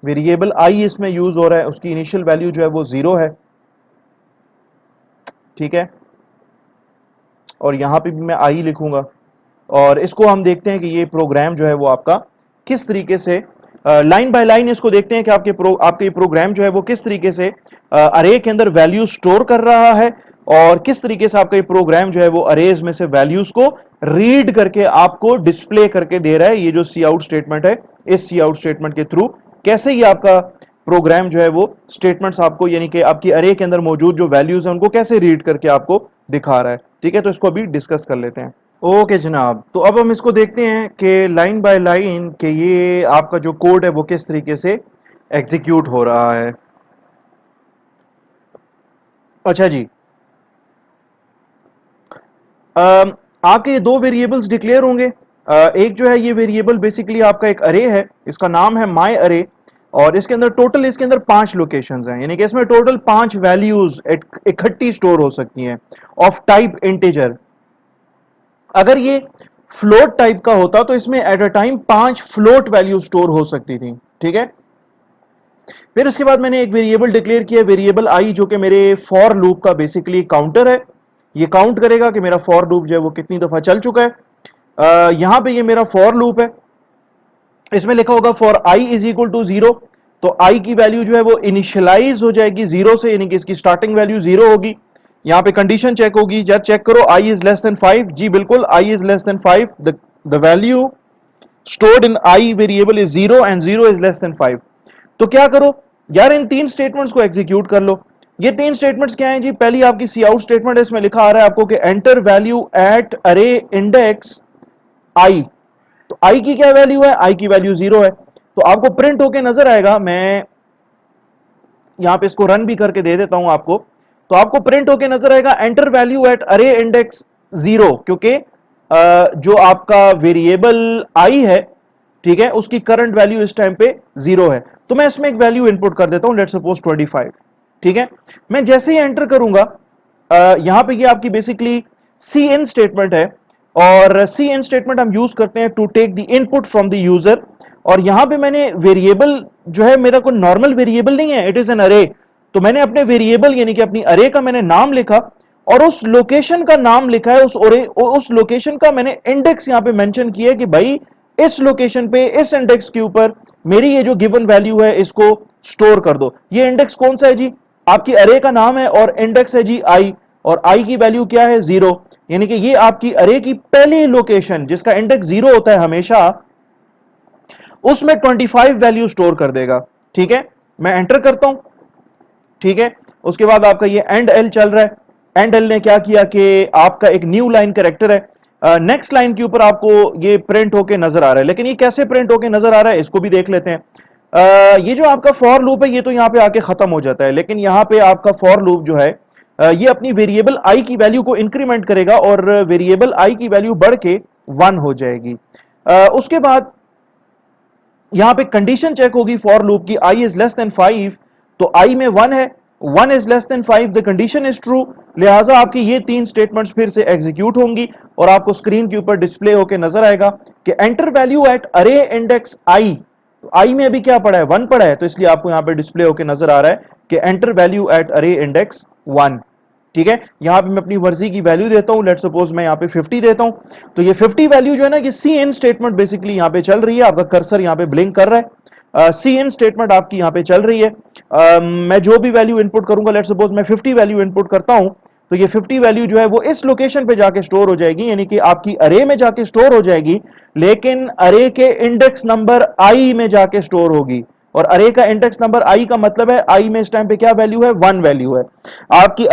वेरिएबल आई इसमें यूज हो रहा है, उसकी इनिशियल वैल्यू जो है वो 0 है, ठीक है। और यहां पे भी मैं आई लिखूंगा और इसको हम देखते हैं कि ये प्रोग्राम जो है वो आपका किस तरीके से लाइन बाय लाइन इसको देखते हैं कि आपके प्रोग्राम जो है वो किस तरीके से अरे के अंदर वैल्यू स्टोर कर रहा है और किस तरीके से आपका ये प्रोग्राम जो है वो अरेज में से वैल्यूज को रीड करके आपको डिस्प्ले करके दे रहा है। ये जो सी आउट स्टेटमेंट है, इस सी आउट स्टेटमेंट के थ्रू कैसे ये आपका प्रोग्राम जो है वो स्टेटमेंट्स आपको यानी कि आपकी अरे के अंदर मौजूद जो वैल्यूज हैं उनको कैसे रीड करके आपको दिखा रहा है। ठीक है, तो इसको अभी डिस्कस कर लेते हैं। ओके जनाब, तो अब हम इसको देखते हैं कि लाइन बाय लाइन कि ये आपका जो कोड है वो किस तरीके से एग्जीक्यूट हो रहा है। अच्छा जी, आपके दो वेरिएबल्स डिक्लेयर होंगे। एक जो है ये वेरिएबल बेसिकली आपका एक अरे है, इसका नाम है माई अरे, और इसके अंदर टोटल इसके अंदर 5 लोकेशंस हैं, यानी कि इसमें टोटल 5 वैल्यूज इकट्ठी स्टोर हो सकती हैं ऑफ टाइप इंटीजर। अगर ये फ्लोट टाइप का होता तो इसमें at a time 5 float value store हो सकती थी। ठीक है, फिर इसके बाद मैंने एक वेरिएबल डिक्लेयर किया, वेरिएबल आई, जो कि मेरे फॉर लूप का बेसिकली काउंटर है। ये काउंट करेगा कि मेरा फॉर लूप जो है वो कितनी दफा चल चुका है। यहां पे ये मेरा फॉर लूप है, इसमें लिखा होगा for I is equal to 0, तो आई की वैल्यू जो है वो इनिशियलाइज हो जाएगी 0 से, यानी कि इसकी स्टार्टिंग वैल्यू 0 होगी। यहां पे कंडीशन चेक होगी, जब चेक करो आई इज लेस देन 5, जी बिल्कुल i is less than 5, the value stored in i variable is 0 and 0 is less than 5। तो क्या करो यार, इन तीन स्टेटमेंट्स को एग्जीक्यूट कर लो। ये तीन स्टेटमेंट्स क्या हैं जी? पहली आपकी सी आउट स्टेटमेंट है, इसमें लिखा आ रहा है आपको कि एंटर वैल्यू एट अरे इंडेक्स आई। तो आई की क्या वैल्यू है? आई की वैल्यू 0 है, तो आपको प्रिंट होके नजर आएगा। मैं यहां पे इसको रन भी करके दे देता हूं आपको, तो आपको प्रिंट होके नजर आएगा एंटर वैल्यू एट अरे इंडेक्स 0, क्योंकि जो आपका वेरिएबल आई है, ठीक है, उसकी करंट वैल्यू इस टाइम पे 0 है। तो मैं इसमें एक वैल्यू इनपुट कर देता हूं, लेट्स सपोज 25। ठीक है, मैं जैसे ही एंटर करूंगा, यहां पे ये आपकी बेसिकली सी इन स्टेटमेंट है, और सी इन स्टेटमेंट हम यूज करते हैं to take the input from the user. और यहां पे मैंने वेरिएबल जो है, मेरा कोई नॉर्मल वेरिएबल नहीं है, इट इज एन अरे। तो मैंने अपने वेरिएबल यानी कि अपनी अरे का मैंने नाम लिखा, और उस लोकेशन का नाम लिखा है, उस लोकेशन का मैंने इंडेक्स यहां पे मेंशन किया है कि भाई इस लोकेशन पे, इस इंडेक्स के ऊपर मेरी ये जो गिवन वैल्यू है इसको स्टोर कर दो। ये इंडेक्स कौन सा है जी? आपकी अरे का नाम है और इंडेक्स है जी आई, और आई की वैल्यू क्या है? 0, यानी कि ये आपकी अरे की पहली लोकेशन जिसका इंडेक्स 0 होता है हमेशा, उसमें 25 वैल्यू स्टोर कर देगा। ठीक है, मैं एंटर करता हूं। ठीक है, उसके बाद आपका ये एंड एल चल रहा है। एंड एल ने क्या किया कि आपका एक न्यू लाइन कैरेक्टर है, नेक्स्ट लाइन के ऊपर आपको ये प्रिंट होके नजर आ रहा है। लेकिन ये कैसे प्रिंट होके नजर आ रहा है इसको भी देख लेते हैं। ये जो आपका फॉर लूप है ये तो यहाँ पे आके खत्म हो जाता है, लेकिन यहाँ पे आपका फॉर लूप जो है ये अपनी वेरिएबल आई की वैल्यू को इंक्रीमेंट करेगा, और वेरिएबल आई की वैल्यू बढ़ के 1 हो जाएगी। उसके बाद यहां पे कंडीशन चेक होगी फॉर लूप की, आई इज लेस देन 5, तो आई में 1 है, 1 is less than 5, the condition is true. लिहाजा आपकी ये तीन स्टेटमेंट्स फिर से एग्जीक्यूट होंगी, और आपको स्क्रीन के ऊपर डिस्प्ले होकर नजर आएगा कि एंटर वैल्यू एट अरे इंडेक्स आई। आई में अभी क्या पड़ा है? 1 पड़ा है, तो इसलिए आपको यहां पे डिस्प्ले होकर नजर आ रहा है कि एंटर वैल्यू एट अरे इंडेक्स 1। ठीक है, यहां पे मैं अपनी मर्जी की वैल्यू देता हूं, लेट सपोज मैं यहां पे 50 देता हूं, तो ये 50 वैल्यू जो है ना, ये सी इन स्टेटमेंट बेसिकली यहां पे चल रही है। आपका कर्सर यहां पे ब्लिंक कर रहा है, सी इन स्टेटमेंट आपकी यहां पे चल रही है। मैं जो भी वैल्यू इनपुट करूंगा, लेट सपोज मैं 50 वैल्यू इनपुट करता हूं, तो ये 50 वैल्यू जो है वो इस लोकेशन पे जाके स्टोर हो जाएगी, यानी कि आपकी अरे में जाके स्टोर हो जाएगी, लेकिन अरे के इंडेक्स नंबर आई में जाके स्टोर होगी। और अरे का इंडेक्स नंबर आई का मतलब है आई में इस टाइम पे क्या वैल्यू है? 1 वैल्यू है। आपकी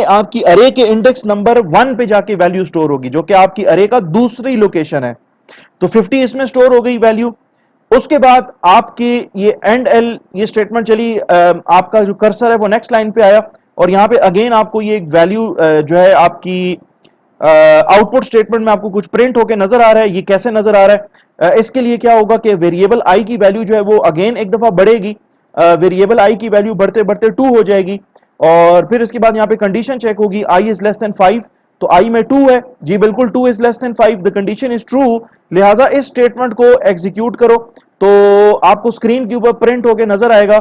आपकी अरे के इंडेक्स नंबर 1 पे जाके वैल्यू स्टोर होगी, जो कि आपकी अरे का दूसरी लोकेशन है। तो 50 इसमें स्टोर हो गई वैल्यू। उसके बाद आपकी ये एंड एल ये स्टेटमेंट चली, आपका जो कर्सर है वो नेक्स्ट लाइन पे आया, और यहां पे अगेन आपको ये एक वैल्यू जो है आपकी आउटपुट स्टेटमेंट में आपको कुछ प्रिंट होके नजर आ रहा है। ये कैसे नजर आ रहा है? इसके लिए क्या होगा कि वेरिएबल आई की वैल्यू जो है वो अगेन एक दफा बढ़ेगी, वेरिएबल आई की वैल्यू बढ़ते बढ़ते 2 हो जाएगी, और फिर इसके बाद यहाँ पे कंडीशन चेक होगी, आई इज लेस देन 5, तो आई में 2 है, जी बिल्कुल 2 is less than 5, the condition is true. लिहाजा इस स्टेटमेंट को एग्जीक्यूट करो, तो आपको स्क्रीन के ऊपर प्रिंट होके नजर आएगा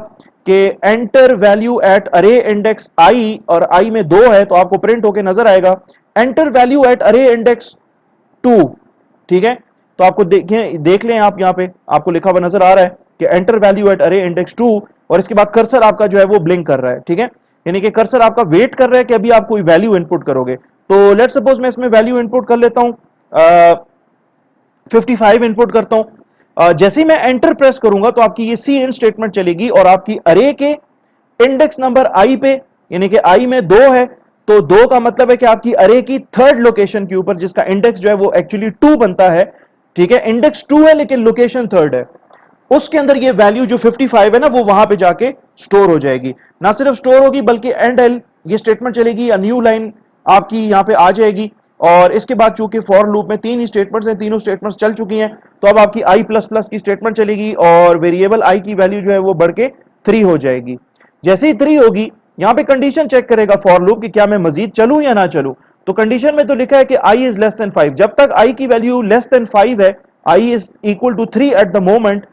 कि एंटर वैल्यू एट अरे इंडेक्स आई, और आई में 2 है, तो आपको प्रिंट होके नजर आएगा एंटर वैल्यू एट अरे इंडेक्स 2। ठीक है, तो आपको देख लें, आप यहां पे आपको लिखा हुआ नजर आ रहा है कि एंटर वैल्यू एट अरे इंडेक्स 2, और इसके बाद कर्सर आपका जो है वो ब्लिंक कर रहा है। ठीक है, यानी कि कर्सर आपका वेट कर रहा है कि अभी आप कोई वैल्यू इनपुट करोगे। तो लेट्स सपोज मैं इसमें वैल्यू इनपुट कर लेता हूं, 55 इनपुट करता हूं। जैसे ही मैं एंटर प्रेस करूंगा तो आपकी ये सी इन स्टेटमेंट चलेगी और आपकी अरे के इंडेक्स नंबर आई पे, यानी कि आई में 2 है, तो 2 का मतलब है कि आपकी अरे की थर्ड लोकेशन के ऊपर, जिसका इंडेक्स जो है वो एक्चुअली 2 बनता है, ठीक है, इंडेक्स 2 है लेकिन लोकेशन थर्ड है, उसके अंदर ये वैल्यू जो 55 है ना वो वहां पे जाके स्टोर हो जाएगी। ना सिर्फ स्टोर होगी बल्कि एंड एल ये स्टेटमेंट चलेगी या न्यू लाइन आपकी यहां पे आ जाएगी। और इसके बाद चूंकि फॉर लूप में 3 ही स्टेटमेंट्स हैं, तीनों स्टेटमेंट्स चल चुकी हैं, तो अब आपकी आई प्लस प्लस की स्टेटमेंट चलेगी और वेरिएबल आई की वैल्यू जो है वो बढ़ के 3 हो जाएगी। जैसे ही 3 होगी यहां पे कंडीशन चेक करेगा फॉर लूप कि क्या मैं मजीद चलूं या ना चलूं। तो कंडीशन में तो लिखा है कि आई इज लेस देन 5, जब तक आई की वैल्यू लेस देन 5 है, i is equal to 3 at the moment,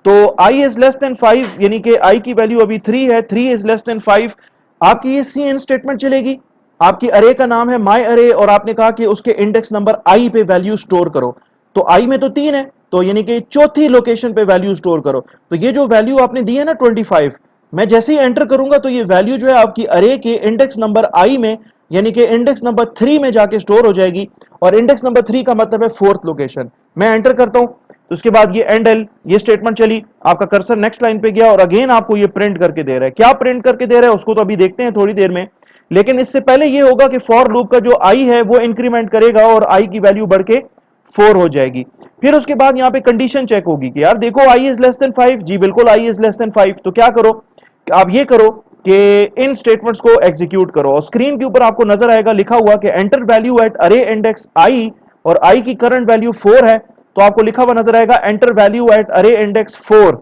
तो i इज लेस देन 5 यानी कि i की वैल्यू अभी 3 है, 3 इज लेस देन 5, आपकी ये सी इन स्टेटमेंट चलेगी। आपकी अरे का नाम है माई अरे और आपने कहा कि उसके इंडेक्स नंबर i पे वैल्यू स्टोर करो, तो i में तो 3 है, तो यानी कि चौथी लोकेशन पे वैल्यू स्टोर करो। तो ये जो वैल्यू आपने दी है ना 25, मैं जैसे ही एंटर करूंगा तो ये वैल्यू जो है आपकी अरे के इंडेक्स नंबर i में यानी कि इंडेक्स नंबर 3 में जाके स्टोर हो जाएगी, और इंडेक्स नंबर 3 का मतलब है फोर्थ लोकेशन। मैं एंटर करता हूं तो उसके बाद ये एंड एल ये स्टेटमेंट चली, आपका कर्सर नेक्स्ट लाइन पे गया और अगेन आपको ये प्रिंट करके दे रहा है। क्या प्रिंट करके दे रहा है उसको तो अभी देखते हैं थोड़ी देर में, लेकिन इससे पहले ये होगा कि फॉर लूप का जो आई है वो इंक्रीमेंट करेगा और आई की वैल्यू बढ़ के 4 हो जाएगी। फिर उसके बाद यहाँ पे कंडीशन चेक होगी कि यार देखो आई इज लेस देन 5, जी बिल्कुल आई इज लेस देन 5, तो क्या करो आप ये करो कि इन स्टेटमेंट्स को एग्जीक्यूट करो, और स्क्रीन के ऊपर आपको नजर आएगा लिखा हुआ कि एंटर वैल्यू एट अरे इंडेक्स आई, और आई की करंट वैल्यू 4 है, तो आपको लिखा हुआ नजर आएगा एंटर वैल्यू एट अरे इंडेक्स 4,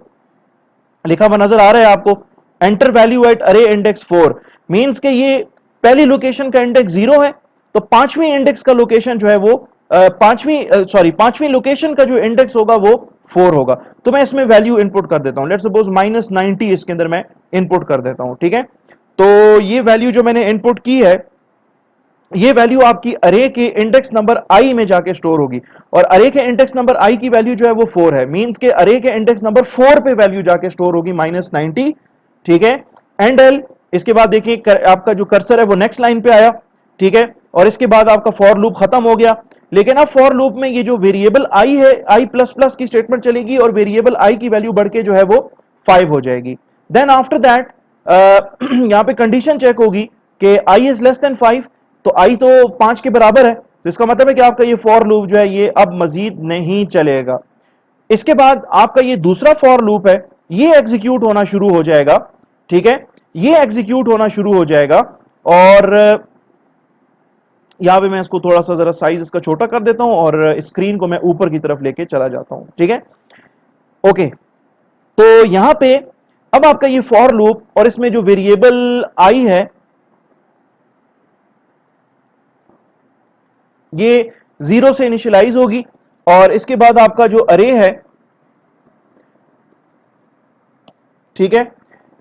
लिखा हुआ नजर आ रहा है आपको एंटर वैल्यू एट अरे इंडेक्स 4, मींस के ये पहली लोकेशन का इंडेक्स 0 है, तो पांचवी इंडेक्स का लोकेशन जो है वो पांचवी लोकेशन का जो इंडेक्स होगा वो 4 होगा। तो मैं इसमें वैल्यू इनपुट कर देता हूं, लेट्स सपोज -90 इसके अंदर मैं इनपुट कर देता हूं, ठीक है। तो ये वैल्यू जो मैंने इनपुट की है ये वैल्यू आपकी अरे के इंडेक्स नंबर आई में जाके स्टोर होगी, और अरे के इंडेक्स नंबर आई की वैल्यू जो है वो 4 है, मींस के अरे के इंडेक्स नंबर 4 पे वैल्यू जाके स्टोर होगी -90, ठीक है। एंड एल इसके बाद देखिए आपका जो कर्सर है वो नेक्स्ट लाइन पे आया, ठीक है, और इसके बाद आपका फॉर लूप खत्म हो गया। लेकिन अब फॉर लूप में ये जो वेरिएबल आई है आई प्लस प्लस की स्टेटमेंट चलेगी और वेरिएबल आई की वैल्यू बढ़ के जो है वो 5 हो जाएगी। देन आफ्टर दैट यहां पे कंडीशन चेक होगी कि आई इज लेस देन 5, तो आई तो 5 के बराबर है, तो इसका मतलब है कि आपका ये फॉर लूप जो है ये अब मजीद नहीं चलेगा। इसके बाद आपका ये दूसरा फॉर लूप है ये एग्जीक्यूट होना शुरू हो जाएगा, ठीक है, ये एग्जीक्यूट होना शुरू हो जाएगा, और यहां पे मैं इसको थोड़ा सा जरा साइज इसका छोटा कर देता हूं और स्क्रीन को मैं ऊपर की तरफ लेके चला जाता हूं, ठीक है। ओके, तो यहां पे अब आपका ये फॉर लूप और इसमें जो वेरिएबल आई है ये 0 से इनिशियलाइज होगी, और इसके बाद आपका जो अरे है, ठीक है,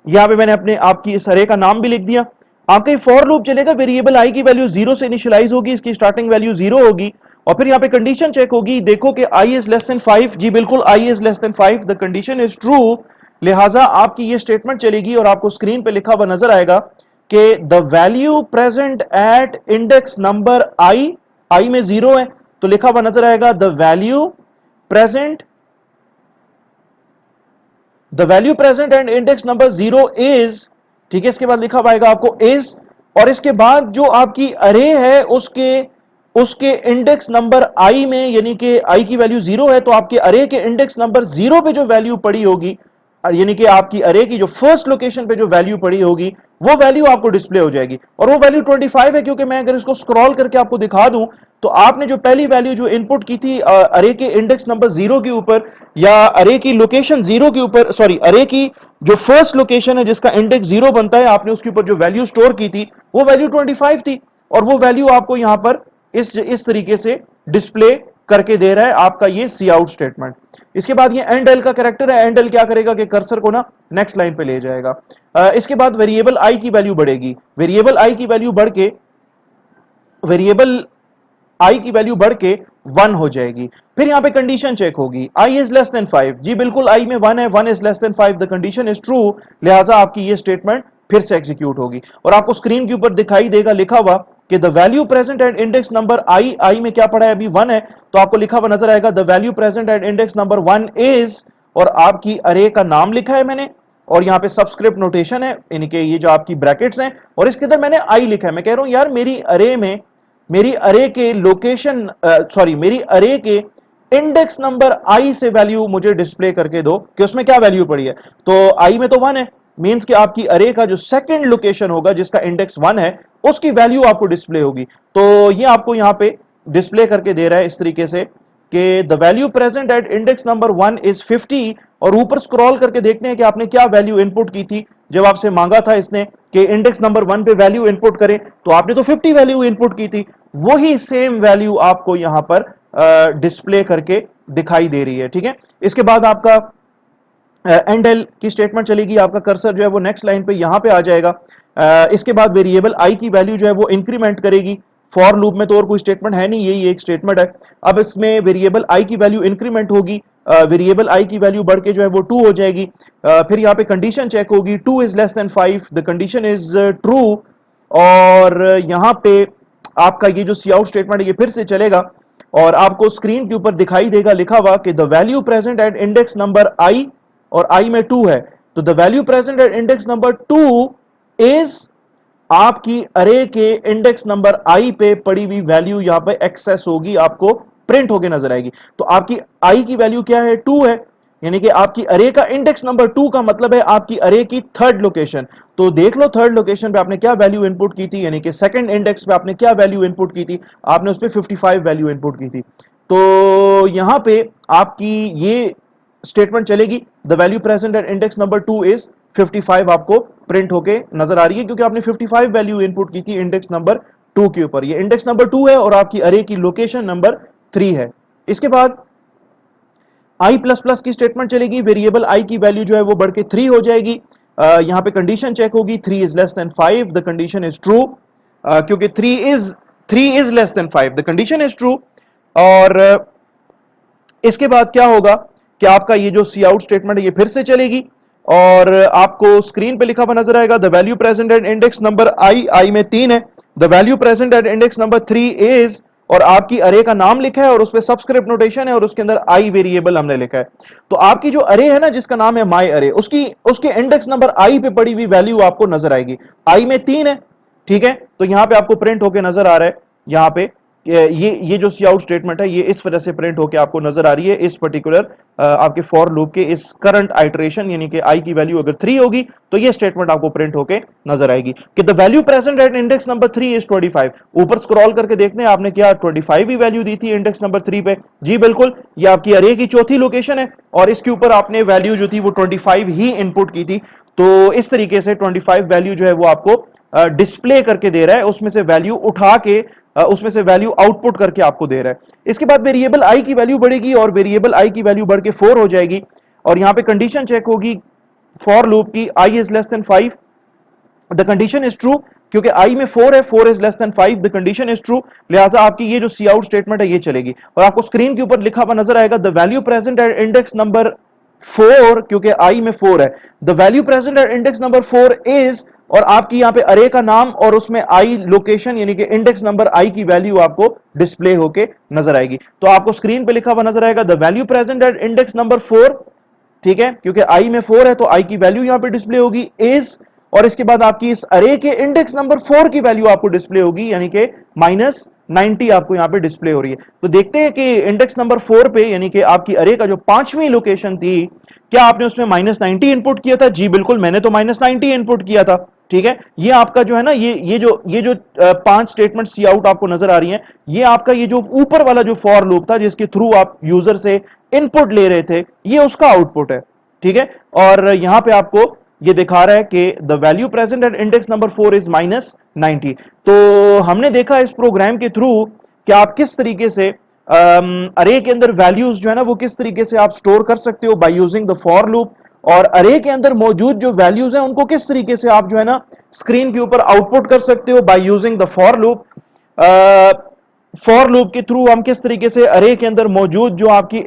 यहां पे मैंने अपने आपकी इस अरे का नाम भी लिख दिया। आपका ये फॉर लूप चलेगा, वेरिएबल आई की वैल्यू 0 से इनिशियलाइज होगी, इसकी स्टार्टिंग वैल्यू 0 होगी, और फिर यहां पे कंडीशन चेक होगी, देखो कि आई इज लेस देन 5, जी बिल्कुल i is less than 5, the condition is true, लिहाजा आपकी ये स्टेटमेंट चलेगी और आपको स्क्रीन पे लिखा हुआ नजर आएगा कि the value present at index number i में 0 है, तो लिखा हुआ नजर आएगा the value present and index number 0 is, ठीक है, इसके बाद लिखा पाएगा आपको इज, और इसके बाद जो आपकी अरे है उसके उसके इंडेक्स नंबर आई में, यानी कि आई की वैल्यू 0 है, तो आपके अरे के इंडेक्स नंबर 0 पे जो वैल्यू पड़ी होगी, यानी कि आपकी अरे की जो फर्स्ट लोकेशन पे जो वैल्यू पड़ी होगी वो वैल्यू आपको डिस्प्ले हो जाएगी, और वो वैल्यू 25 है, क्योंकि मैं अगर इसको स्क्रॉल करके आपको दिखा दूं तो आपने जो पहली वैल्यू जो इनपुट की थी अरे के इंडेक्स नंबर 0 के ऊपर या अरे की लोकेशन 0 के ऊपर, सॉरी अरे की जो फर्स्ट लोकेशन है जिसका इंडेक्स 0 बनता है, आपने उसके ऊपर जो वैल्यू स्टोर की थी वो वैल्यू 25 थी, और वो वैल्यू आपको यहां पर इस तरीके से डिस्प्ले करके दे रहा है आपका ये सी आउट स्टेटमेंट। इसके बाद ये एंड एल का कैरेक्टर है, एंड एल क्या करेगा कि कर्सर को ना नेक्स्ट लाइन पे ले जाएगा। इसके बाद वेरिएबल आई की वैल्यू बढ़ेगी, वेरिएबल आई की वैल्यू बढ़ के वेरिएबल आई की वैल्यू बढ़ के 1 हो जाएगी। फिर यहां पे कंडीशन चेक होगी, आई इज लेस देन 5, जी बिल्कुल आई में 1 है, 1 is less than 5, the condition is true, लिहाजा आपकी ये स्टेटमेंट फिर से एग्जीक्यूट होगी, और आपको स्क्रीन के ऊपर दिखाई देगा लिखा हुआ कि the value present at index number i में क्या पड़ा है अभी 1 है, तो आपको लिखा हुआ नजर आएगा the value present at index number 1 is, और आपकी अरे का नाम लिखा है मैंने, और यहां पे सबस्क्रिप्ट नोटेशन है यानी कि ये जो आपकी ब्रैकेट्स हैं, और इसके अंदर मैंने आई लिखा है। मैं कह रहा हूं यार मेरी अरे में, मेरी अरे के लोकेशन सॉरी मेरी अरे के इंडेक्स नंबर आई से वैल्यू मुझे डिस्प्ले करके दो कि उसमें क्या वैल्यू पड़ी है। तो आई में तो 1 है, मींस कि आपकी अरे का जो सेकंड लोकेशन होगा जिसका इंडेक्स 1 है उसकी वैल्यू आपको डिस्प्ले होगी। तो ये आपको यहां पे डिस्प्ले करके दे रहा है इस तरीके से कि the value present at index number 1 is 50, और ऊपर स्क्रॉल करके देखते हैं कि आपने क्या वैल्यू इनपुट की थी जब आपसे मांगा था इसने कि इंडेक्स नंबर 1 पे वैल्यू इनपुट करें, तो आपने तो 50 वैल्यू इनपुट की थी, वही सेम वैल्यू आपको यहां पर डिस्प्ले करके दिखाई दे रही है। ठीक है, इसके बाद आपका एंड एल की स्टेटमेंट चलेगी, आपका कर्सर जो है वो नेक्स्ट लाइन पे यहां पे आ जाएगा। इसके बाद वेरिएबल आई की वैल्यू जो है वो इंक्रीमेंट करेगी। फॉर लूप में तो और कोई स्टेटमेंट है नहीं, यही एक स्टेटमेंट है। अब इसमें वेरिएबल आई की वैल्यू इंक्रीमेंट होगी, वेरिएबल आई की वैल्यू बढ़ के जो है वो 2 हो जाएगी। फिर यहाँ पे कंडीशन चेक होगी, 2 is less than 5, the condition is true, और यहाँ पे आपका ये जो सी आउट स्टेटमेंट है ये फिर से चलेगा, और आपको स्क्रीन के ऊपर दिखाई देगा लिखा हुआ कि the value present at index number i, और आई में 2 है, तो the value present at index number 2 is आपकी अरे के इंडेक्स नंबर आई पे पड़ी हुई वैल्यू यहां पे एक्सेस होगी, आपको प्रिंट होके नजर आएगी। तो आपकी आई की वैल्यू क्या है, 2 है, यानी कि आपकी अरे का इंडेक्स नंबर 2 का मतलब है आपकी अरे की थर्ड लोकेशन। तो देख लो थर्ड लोकेशन पे आपने क्या वैल्यू इनपुट की थी, यानी कि सेकंड इंडेक्स पे आपने क्या वैल्यू इनपुट की थी, आपने उस पर 55 वैल्यू इनपुट की थी। तो यहां पे आपकी ये स्टेटमेंट चलेगी, the value present at index number 2 is 55, आपको प्रिंट होके नजर आ रही है क्योंकि आपने 55 वैल्यू इनपुट की थी इंडेक्स नंबर 2 के ऊपर। ये इंडेक्स नंबर 2 है और आपकी अरे की लोकेशन नंबर 3 है। इसके बाद आई प्लस प्लस की स्टेटमेंट चलेगी, वेरिएबल आई की वैल्यू जो है वो बढ़ के 3 हो जाएगी। यहां पे कंडीशन चेक होगी, 3 is less than 5, the condition is true, क्योंकि 3 is less than 5, the condition is true. और इसके बाद क्या होगा कि आपका ये जो सी आउट स्टेटमेंट है ये फिर से चलेगी, और आपको स्क्रीन पे लिखा हुआ नजर आएगा the value present at index number i में 3 है, the value present at index number 3 is, और आपकी अरे का नाम लिखा है और उस पे सबस्क्रिप्ट नोटेशन है और उसके अंदर आई वेरिएबल हमने लिखा है। तो आपकी जो अरे है ना जिसका नाम है माई अरे, उसके इंडेक्स नंबर आई पे पड़ी हुई वैल्यू आपको नजर आएगी, आई में 3 है। ठीक है, तो यहां पे आपको प्रिंट होके नजर आ रहा है, यहां पे ये जो सी आउट स्टेटमेंट है ये इस वजह से प्रिंट होके आपको नजर आ रही है इस पर्टिकुलर आपके फॉर लूप के इस करंट आइटरेशन, यानी कि आई की वैल्यू अगर 3 होगी तो ये स्टेटमेंट आपको प्रिंट होके नजर आएगी कि the value present at index number 3 is 25। ऊपर स्क्रॉल करके देखते हैं आपने क्या 25 ही वैल्यू दी थी इंडेक्स नंबर 3 पे, जी बिल्कुल, ये आपकी अरे की चौथी लोकेशन है और इसके ऊपर आपने वैल्यू जो थी वो 25 ही इनपुट की थी। तो इस तरीके से 25 वैल्यू जो है वो आपको डिस्प्ले करके दे रहा है, उसमें से वैल्यू उठा के उसमें से वैल्यू आउटपुट करके आपको दे रहा है। इसके बाद वेरिएबल आई की वैल्यू बढ़ेगी और वेरिएबल आई की वैल्यू बढ़ के 4 हो जाएगी, और यहां पे कंडीशन चेक होगी फॉर लूप की, i is less than 5, the condition is true, क्योंकि आई में 4 है, 4 is less than 5, the condition is true, लिहाजा आपकी ये जो सी आउट स्टेटमेंट है ये चलेगी। और आपको स्क्रीन के ऊपर लिखा हुआ नजर आएगा the value present at index number 4, क्योंकि आई में 4 है, the value present at index number 4 is, और आपकी यहां पे अरे का नाम और उसमें आई लोकेशन यानी कि इंडेक्स नंबर आई की वैल्यू आपको डिस्प्ले होके नजर आएगी। तो आपको स्क्रीन पे लिखा हुआ नजर आएगा the value present at index number 4, ठीक है, क्योंकि आई में 4 है तो आई की वैल्यू यहां पे डिस्प्ले होगी इज, और इसके बाद आपकी इस अरे के इंडेक्स नंबर 4 की वैल्यू आपको डिस्प्ले होगी यानी कि -90 आपको यहां पे डिस्प्ले हो रही है। तो देखते हैं कि इंडेक्स नंबर 4 पे यानी कि आपकी अरे का जो 5वीं लोकेशन थी, क्या आपने उसमें -90 इनपुट किया था? जी बिल्कुल, मैंने तो -90 इनपुट किया था। ठीक है, ये आपका जो है ना ये जो 5 स्टेटमेंट सी आउट आपको नजर आ रही हैं, ये आपका ये जो ऊपर वाला जो फॉर लूप था जिसके थ्रू आप यूजर से इनपुट ले रहे थे, ये उसका आउटपुट है। ठीक है, और यहां पे आपको ये दिखा रहा है कि the value present at index number 4 is -90। तो हमने देखा इस प्रोग्राम के थ्रू कि आप किस तरीके से अरे के अंदर वैल्यूज जो है ना वो किस तरीके से आप स्टोर कर सकते हो by using the for loop, और अरे के अंदर मौजूद जो वैल्यूज हैं उनको किस तरीके से आप जो है ना स्क्रीन के ऊपर आउटपुट कर सकते हो by using the for loop. For loop के थ्रू हम किस तरीके से अरे के अंदर मौजूद जो आपकी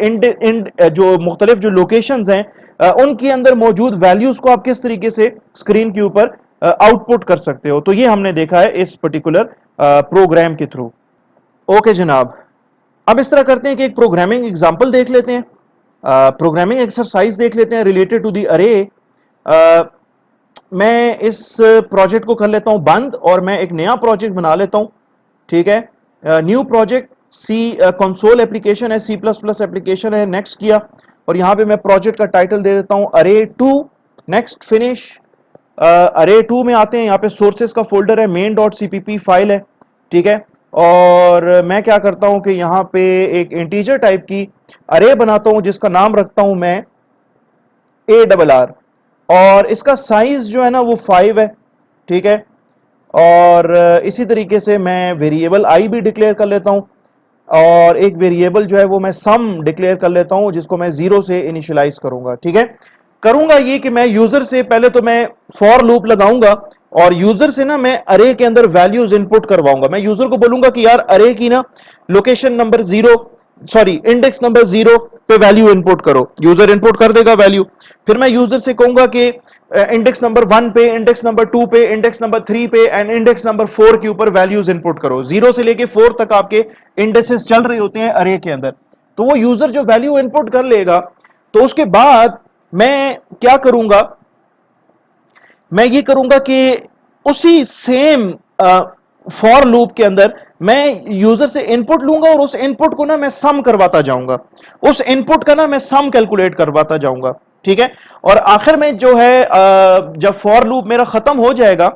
जो मुख्तलिफ जो लोकेशंस हैं उनके अंदर मौजूद वैल्यूज को आप किस तरीके से स्क्रीन के ऊपर आउटपुट कर सकते हो। तो ये हमने देखा है इस पर्टिकुलर प्रोग्राम के थ्रू। ओके जनाब, अब इस तरह करते हैं कि एक प्रोग्रामिंग एग्जांपल देख लेते हैं, प्रोग्रामिंग एक्सरसाइज देख लेते हैं रिलेटेड टू दी अरे। मैं इस प्रोजेक्ट को कर लेता हूं बंद और मैं एक नया प्रोजेक्ट बना लेता हूं। ठीक है, न्यू प्रोजेक्ट, सी कंसोल एप्लीकेशन है, सी प्लस प्लस एप्लीकेशन है, नेक्स्ट किया और यहां पे मैं प्रोजेक्ट का टाइटल दे देता हूं अरे टू, नेक्स्ट फिनिश। अरे टू में आते हैं, यहाँ पे सोर्सेस का फोल्डर है, मेन डॉट सीपीपी फाइल है। ठीक है, और मैं क्या करता हूं कि यहाँ पे एक इंटीजर टाइप की अरे बनाता हूं जिसका नाम रखता हूं मैं ARR, और इसका साइज जो है ना वो 5 है। ठीक है, और इसी तरीके से मैं वेरिएबल आई भी डिक्लेयर कर लेता हूं और एक वेरिएबल जो है वो मैं सम डिक्लेयर कर लेता हूं जिसको मैं 0 से इनिशियलाइज करूंगा। ठीक है, करूंगा ये कि मैं यूजर से पहले तो मैं फॉर लूप लगाऊंगा और यूजर से ना मैं अरे के अंदर वैल्यूज इनपुट करवाऊंगा। मैं यूजर को बोलूंगा कि यार अरे की ना location number 0, sorry index number 0 पे वैल्यू इनपुट करो। यूजर इनपुट कर देगा वैल्यू। फिर मैं यूजर से कहूंगा कि इंडेक्स नंबर 1 पे, इंडेक्स नंबर 2 पे, इंडेक्स नंबर 3 पे एंड इंडेक्स नंबर 4 के ऊपर वैल्यूज इनपुट करो। 0 से लेके 4 तक आपके इंडेक्सेस चल रहे होते हैं अरे के अंदर। तो वो यूजर जो वैल्यू इनपुट कर लेगा, तो उसके बाद मैं क्या करूंगा, मैं ये करूंगा कि उसी सेम फॉर लूप के अंदर मैं यूजर से इनपुट लूंगा और उस इनपुट को ना मैं सम करवाता जाऊंगा, उस इनपुट का ना मैं सम कैलकुलेट करवाता जाऊंगा। ठीक है, और आखिर में जो है जब फॉर लूप मेरा खत्म हो जाएगा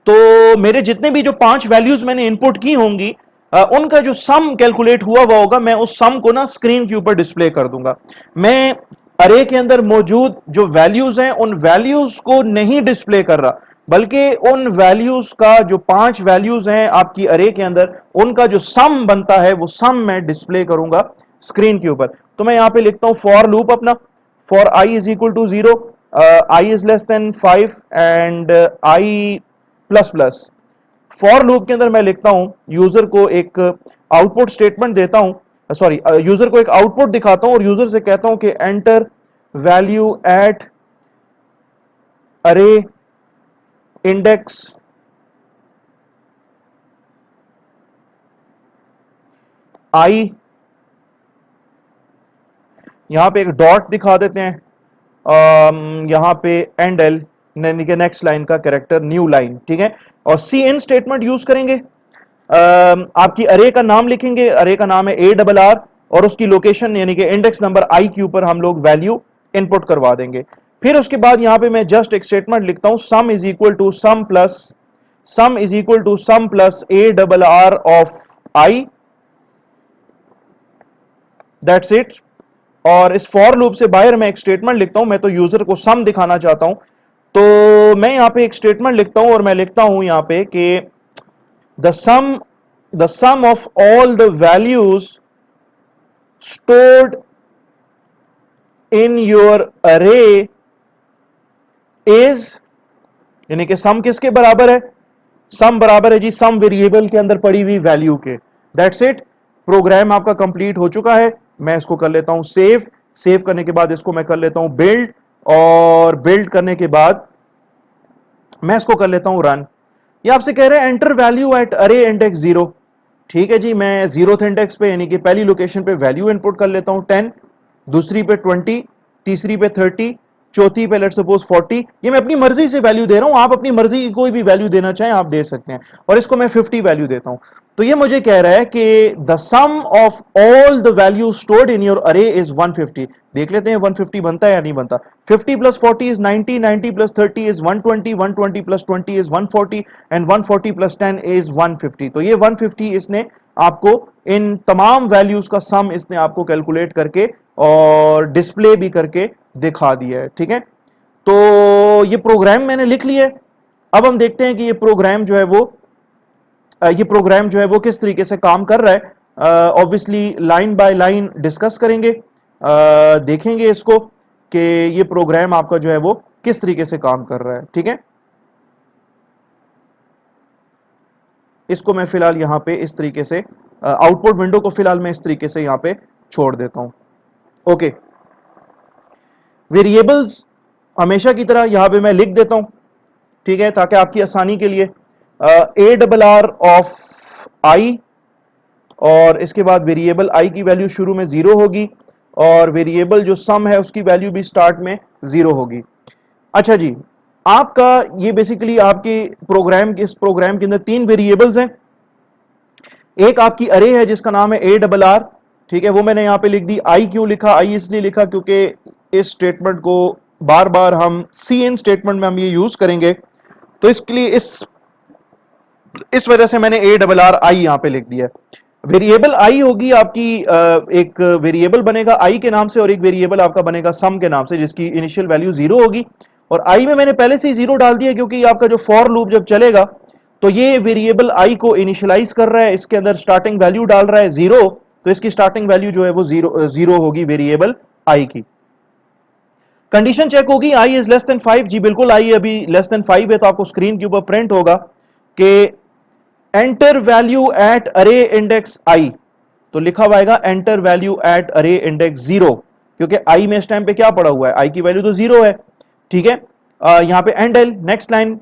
तो मेरे जितने भी जो 5 वैल्यूज मैंने इनपुट की होंगी उनका जो सम कैलकुलेट हुआ हुआ होगा, मैं उस सम को ना स्क्रीन के ऊपर डिस्प्ले कर दूंगा। मैं अरे के अंदर मौजूद जो वैल्यूज हैं उन वैल्यूज को नहीं डिस्प्ले कर रहा, बल्कि उन वैल्यूज का जो 5 वैल्यूज हैं आपकी अरे के अंदर उनका जो सम बनता है वो सम मैं डिस्प्ले करूंगा स्क्रीन के ऊपर। तो मैं यहां पे लिखता हूं फॉर लूप अपना, for I is equal to 0, I is less than 5 and I plus plus. For loop के अंदर मैं लिखता हूं, यूजर को एक आउटपुट स्टेटमेंट देता हूं, सॉरी यूजर को एक आउटपुट दिखाता हूं और यूजर से कहता हूं कि एंटर वैल्यू एट अरे इंडेक्स आई, यहां पे एक डॉट दिखा देते हैं, यहां पे एंड एल यानी कि नेक्स्ट लाइन का कैरेक्टर न्यू लाइन। ठीक है, और सी इन स्टेटमेंट यूज करेंगे। आपकी अरे का नाम लिखेंगे, अरे का नाम है ARR और उसकी लोकेशन यानी कि इंडेक्स नंबर आई के ऊपर हम लोग वैल्यू इनपुट करवा देंगे। फिर उसके बाद यहां पे मैं जस्ट एक स्टेटमेंट लिखता हूं, sum is equal to sum plus, sum is equal to sum plus ARR of I, that's it. और इस फॉर लूप से बाहर मैं एक स्टेटमेंट लिखता हूं, मैं तो यूजर को सम दिखाना चाहता हूं, तो मैं यहां पे एक स्टेटमेंट लिखता हूं और मैं लिखता हूं यहां पे कि the sum of all the values stored in your array is, यानी कि सम किसके बराबर है, सम बराबर है जी सम वेरिएबल के अंदर पड़ी हुई वैल्यू के। दैट्स इट, प्रोग्राम आपका कंप्लीट हो चुका है। मैं इसको कर लेता हूं सेव, सेव करने के बाद इसको मैं कर लेता हूं बिल्ड और बिल्ड करने के बाद मैं इसको कर लेता हूं रन। ये आपसे कह रहे हैं एंटर वैल्यू एट अरे इंडेक्स 0। ठीक है जी, मैं 0th इंडेक्स पे यानी कि पहली लोकेशन पे वैल्यू इनपुट कर लेता हूं 10, दूसरी पे 20, तीसरी पे 30, चौथी पे लेट्स सपोज 40। ये मैं अपनी मर्जी से वैल्यू दे रहा हूं, आप अपनी मर्जी की कोई भी वैल्यू देना चाहें आप दे सकते हैं, और इसको मैं 50 वैल्यू देता हूं। तो ये मुझे कह रहा है कि the sum of all the value stored in your array is 150। देख लेते हैं 150 बनता है या नहीं बनता। 50 plus 40 is 90, 90 plus 30 is 120, 120 plus 20 is 140 and 140 plus 10 is 150। तो ये 150 इसने आपको इन तमाम वैल्यूज का सम इसने आपको कैलकुलेट करके और डिस्प्ले भी करके दिखा दिया है। ठीक है, तो ये प्रोग्राम मैंने लिख लिया है। अब हम देखते हैं कि ये प्रोग्राम जो है वो किस तरीके से काम कर रहा है। Obviously line by line discuss करेंगे, देखेंगे इसको कि ये प्रोग्राम आपका जो है वो किस तरीके से काम कर रहा है। ठीक है, इसको मैं फिलहाल यहां पे इस तरीके से आउटपुट विंडो को फिलहाल मैं इस तरीके से यहां पे छोड़ देता हूं। ओके, वेरिएबल्स हमेशा की तरह यहां पे मैं लिख देता हूं। ठीक है, ताकि आपकी आसानी के लिए ए डबल आर ऑफ आई, और इसके बाद वेरिएबल आई की वैल्यू शुरू में 0 होगी और वेरिएबल जो सम है उसकी वैल्यू भी स्टार्ट में 0 होगी। अच्छा जी, आपका ये बेसिकली आपके प्रोग्राम के इस प्रोग्राम के अंदर 3 वेरिएबल्स हैं। एक आपकी अरे है जिसका नाम है ए डबल आर, ठीक है, वो मैंने यहां पे लिख दी। आई क्यों लिखा? आई इसलिए लिखा क्योंकि इस स्टेटमेंट को बार बार हम सी इन स्टेटमेंट में हम ये यूज करेंगे, तो इसके लिए इस वजह से मैंने ए डबल आर आई यहां पे लिख दिया। वेरिएबल आई होगी आपकी, एक वेरिएबल बनेगा आई के नाम से और एक वेरिएबल आपका बनेगा सम के नाम से, जिसकी इनिशियल वैल्यू 0 होगी। और आई में मैंने पहले से ही 0 डाल दिया क्योंकि आपका जो फॉर लूप जब चलेगा तो ये वेरिएबल आई को इनिशियलाइज कर रहा है, इसके अंदर स्टार्टिंग वैल्यू डाल रहा है 0, तो इसकी स्टार्टिंग वैल्यू जो है वो 0 होगी वेरिएबल आई की। कंडीशन चेक होगी आई इज लेस देन 5, जी बिल्कुल आई अभी लेस देन 5 है, तो आपको स्क्रीन के ऊपर प्रिंट होगा कि एंटर वैल्यू एट अरे इंडेक्स आई, तो लिखा हुआ आएगा एंटर वैल्यू एट अरे इंडेक्स 0, क्योंकि आई में इस टाइम पे क्या पड़ा हुआ है, आई की वैल्यू तो 0 है, ठीक है। यहां पे एंड एल, नेक्स्ट लाइन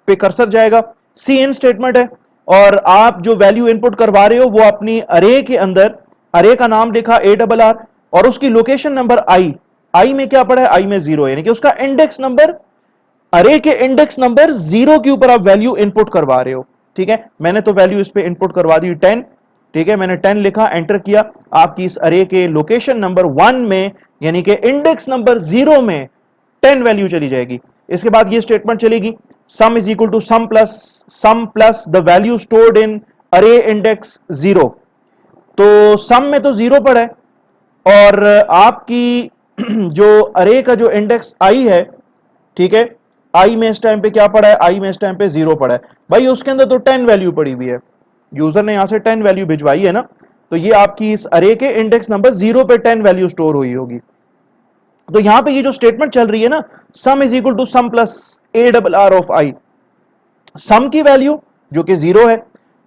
पे कर्सर जाएगा, सी इन स्टेटमेंट है और आप जो वैल्यू इनपुट करवा रहे हो वो अपनी अरे के अंदर, अरे का नाम लिखा ए डबल आर और उसकी लोकेशन नंबर आई में क्या पड़ा है, आई में 0 है, यानी कि उसका इंडेक्स नंबर, अरे के इंडेक्स नंबर 0 के ऊपर आप वैल्यू इनपुट करवा रहे हो, ठीक है। मैंने तो वैल्यू इस पे इनपुट करवा दी 10, ठीक है, मैंने 10 लिखा, एंटर किया, आपकी इस अरे के लोकेशन नंबर 1 में यानी कि इंडेक्स नंबर 0 में 10 वैल्यू चली जाएगी। इसके बाद ये स्टेटमेंट चलेगी, sum is equal to sum plus the value stored in array index 0, तो सम में तो 0 पड़ा है और आपकी जो अरे का जो इंडेक्स आई है, ठीक है, आई में इस टाइम पे क्या पड़ा है, आई में इस टाइम पे 0 पड़ा है, भाई उसके अंदर तो 10 वैल्यू पड़ी हुई है, यूजर ने यहां से 10 वैल्यू भिजवाई है ना, तो ये आपकी इस अरे के इंडेक्स नंबर 0 पे 10 वैल्यू स्टोर हुई होगी। तो यहां पे ये जो स्टेटमेंट चल रही है ना, sum is equal to sum plus a double r of i, sum की वैल्यू जो कि 0 है,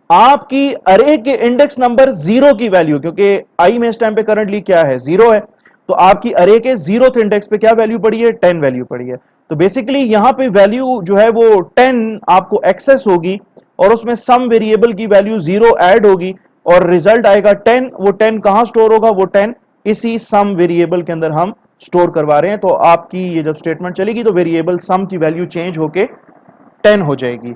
आपकी अरे के इंडेक्स नंबर 0 की वैल्यू, क्योंकि आई में इस टाइम पे करंटली क्या है, 0 है, तो आपकी अरे के 0th इंडेक्स पे क्या वैल्यू पड़ी है, 10 वैल्यू पड़ी है। तो बेसिकली यहां पे वैल्यू जो है वो 10 आपको एक्सेस होगी और उसमें सम वेरिएबल की वैल्यू 0 ऐड होगी और रिजल्ट आएगा 10। वो 10 कहां स्टोर होगा, वो 10 इसी सम वेरिएबल के अंदर हम स्टोर करवा रहे हैं। तो आपकी ये जब स्टेटमेंट चलेगी तो वेरिएबल सम की वैल्यू चेंज होके 10 हो जाएगी।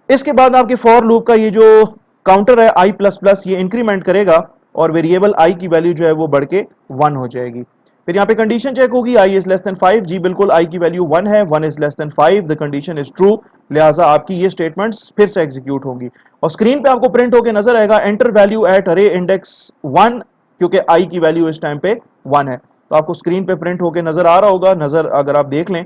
इसके बाद आपके फॉर लूप का ये जो काउंटर है आई प्लस प्लस, ये इंक्रीमेंट करेगा और वेरिएबल आई की वैल्यू जो है वो बढ़ के 1 हो जाएगी। फिर यहाँ पे कंडीशन चेक होगी, आई इज लेस देन 5, जी बिल्कुल आई की वैल्यू 1 है, 1 is less than 5, the condition is true, लिहाजा आपकी ये स्टेटमेंट्स फिर से एग्जीक्यूट होंगी और स्क्रीन पे आपको प्रिंट होकर नजर आएगा एंटर वैल्यू एट अरे इंडेक्स 1, क्योंकि आई की वैल्यू इस टाइम पे 1 है, तो आपको स्क्रीन पे प्रिंट होकर नजर आ रहा होगा, नजर अगर आप देख लें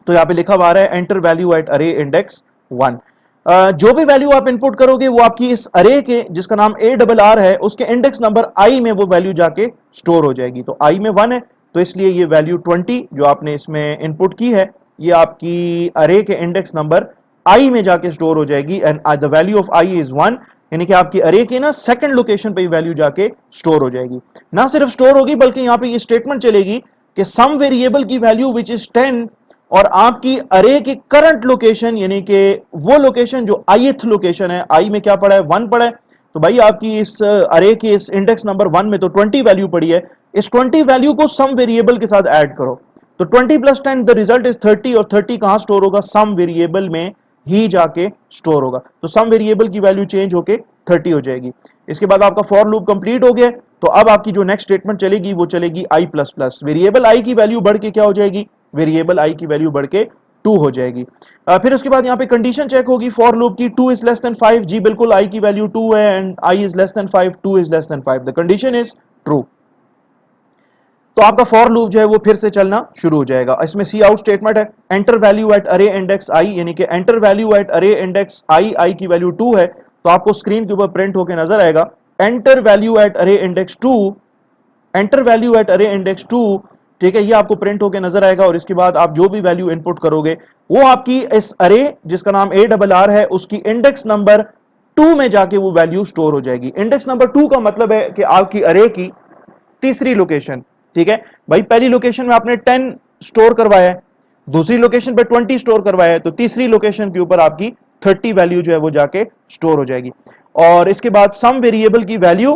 तो यहाँ पे लिखा हुआ है एंटर वैल्यू एट अरे इंडेक्स 1। जो भी वैल्यू आप इनपुट करोगे वो आपकी इस अरे के जिसका नाम ए डबल आर है उसके इंडेक्स नंबर आई में वो वैल्यू जाके स्टोर हो जाएगी। तो आई में 1 है तो इसलिए ये वैल्यू 20 जो आपने इसमें इनपुट की है ये आपकी अरे के इंडेक्स नंबर आई में जाके स्टोर हो जाएगी and the value of I is 1, यानी कि आपकी अरे के ना सेकंड लोकेशन पे वैल्यू जाके स्टोर हो जाएगी। ना सिर्फ स्टोर होगी बल्कि यहाँ पे ये स्टेटमेंट चलेगी कि सम वेरिएबल की वैल्यू विच इज 10 और आपकी अरे की करंट लोकेशन यानी कि वो लोकेशन जो ith लोकेशन है, आई में क्या पड़ा है, 1 पड़ा है, तो भाई आपकी इस अरे के इस इंडेक्स नंबर 1 में तो 20 वैल्यू पड़ी है, इस 20 वैल्यू को सम वेरिएबल के साथ ऐड करो, तो 20 प्लस 10 द रिजल्ट इज 30 और 30 कहां स्टोर होगा, सम वेरिएबल में ही जाके स्टोर होगा, तो सम वेरिएबल की वैल्यू चेंज होके 30 हो जाएगी। इसके बाद आपका फॉर लूप कंप्लीट हो गया, तो अब आपकी जो नेक्स्ट स्टेटमेंट चलेगी वो चलेगी आई प्लस प्लस, वेरिएबल आई की वैल्यू बढ़ के क्या हो जाएगी, वेरिएबल आई की वैल्यू बढ़ के 2 हो जाएगी। फिर उसके बाद यहाँ पे कंडीशन चेक होगी फॉर लूप की, 2 इज लेस देन 5, जी बिल्कुल आई की वैल्यू 2 है and I is less than 5, 2 is less than 5, the condition is true. तो आपका फॉर लूप जो है वो फिर से चलना शुरू हो जाएगा। इसमें सी आउट स्टेटमेंट है, एंटर वैल्यू एट अरे इंडेक्स आई, यानी कि एंटर वैल्यू एट अरे इंडेक्स आई की वैल्यू 2 है, तो आपको स्क्रीन के ऊपर प्रिंट होकर नजर आएगा एंटर वैल्यू एट अरे इंडेक्स 2, एंटर वैल्यू एट अरे इंडेक्स 2, ठीक है, ये आपको प्रिंट होकर नजर आएगा और इसके बाद आप जो भी वैल्यू इनपुट करोगे वो आपकी इस अरे जिसका नाम ए डबल आर है उसकी इंडेक्स नंबर 2 में जाके वो वैल्यू स्टोर हो जाएगी। इंडेक्स नंबर 2 का मतलब है कि आपकी अरे की तीसरी लोकेशन, ठीक है भाई, पहली लोकेशन में आपने 10 स्टोर करवाया है, दूसरी लोकेशन पे 20 स्टोर करवाया है तो तीसरी लोकेशन के ऊपर आपकी 30 वैल्यू जो है वो जाके स्टोर हो जाएगी। और इसके बाद सम वेरिएबल की वैल्यू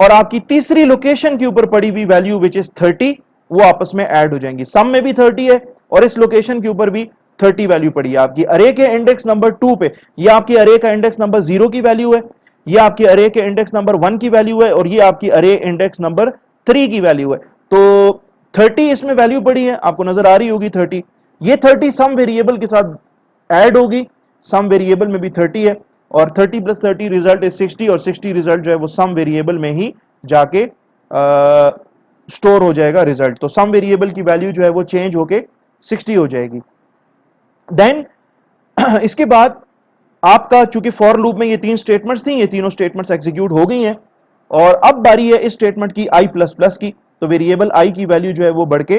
और आपकी तीसरी लोकेशन के ऊपर पड़ी हुई वैल्यू विच इज 30 वो आपस में ऐड हो जाएंगी। सम में भी 30 है और इस लोकेशन के ऊपर भी 30 वैल्यू पड़ी है। आपकी अरे के इंडेक्स नंबर 2 पे ये आपकी अरे का इंडेक्स नंबर 0 की वैल्यू है, ये आपकी अरे के इंडेक्स नंबर 1 की वैल्यू है और ये आपकी अरे इंडेक्स नंबर 3 की वैल्यू है। तो 30 इसमें वैल्यू पड़ी है, आपको नजर आ रही होगी 30। ये 30 सम वेरिएबल के साथ ऐड होगी, सम वेरिएबल में भी 30 है और 30 प्लस 30 रिजल्ट इज 60 और 60 रिजल्ट जो है वो सम वेरिएबल में ही जाके स्टोर हो जाएगा रिजल्ट। तो सम वेरिएबल की वैल्यू जो है वो चेंज होके 60 हो जाएगी। देन इसके बाद आपका चूंकि फॉर लूप में ये तीन स्टेटमेंट्स थी, ये तीनों स्टेटमेंट्स एग्जीक्यूट हो गई हैं और अब बारी है इस स्टेटमेंट की आई प्लस प्लस की। तो वेरिएबल आई की वैल्यू जो है वो बढ़ के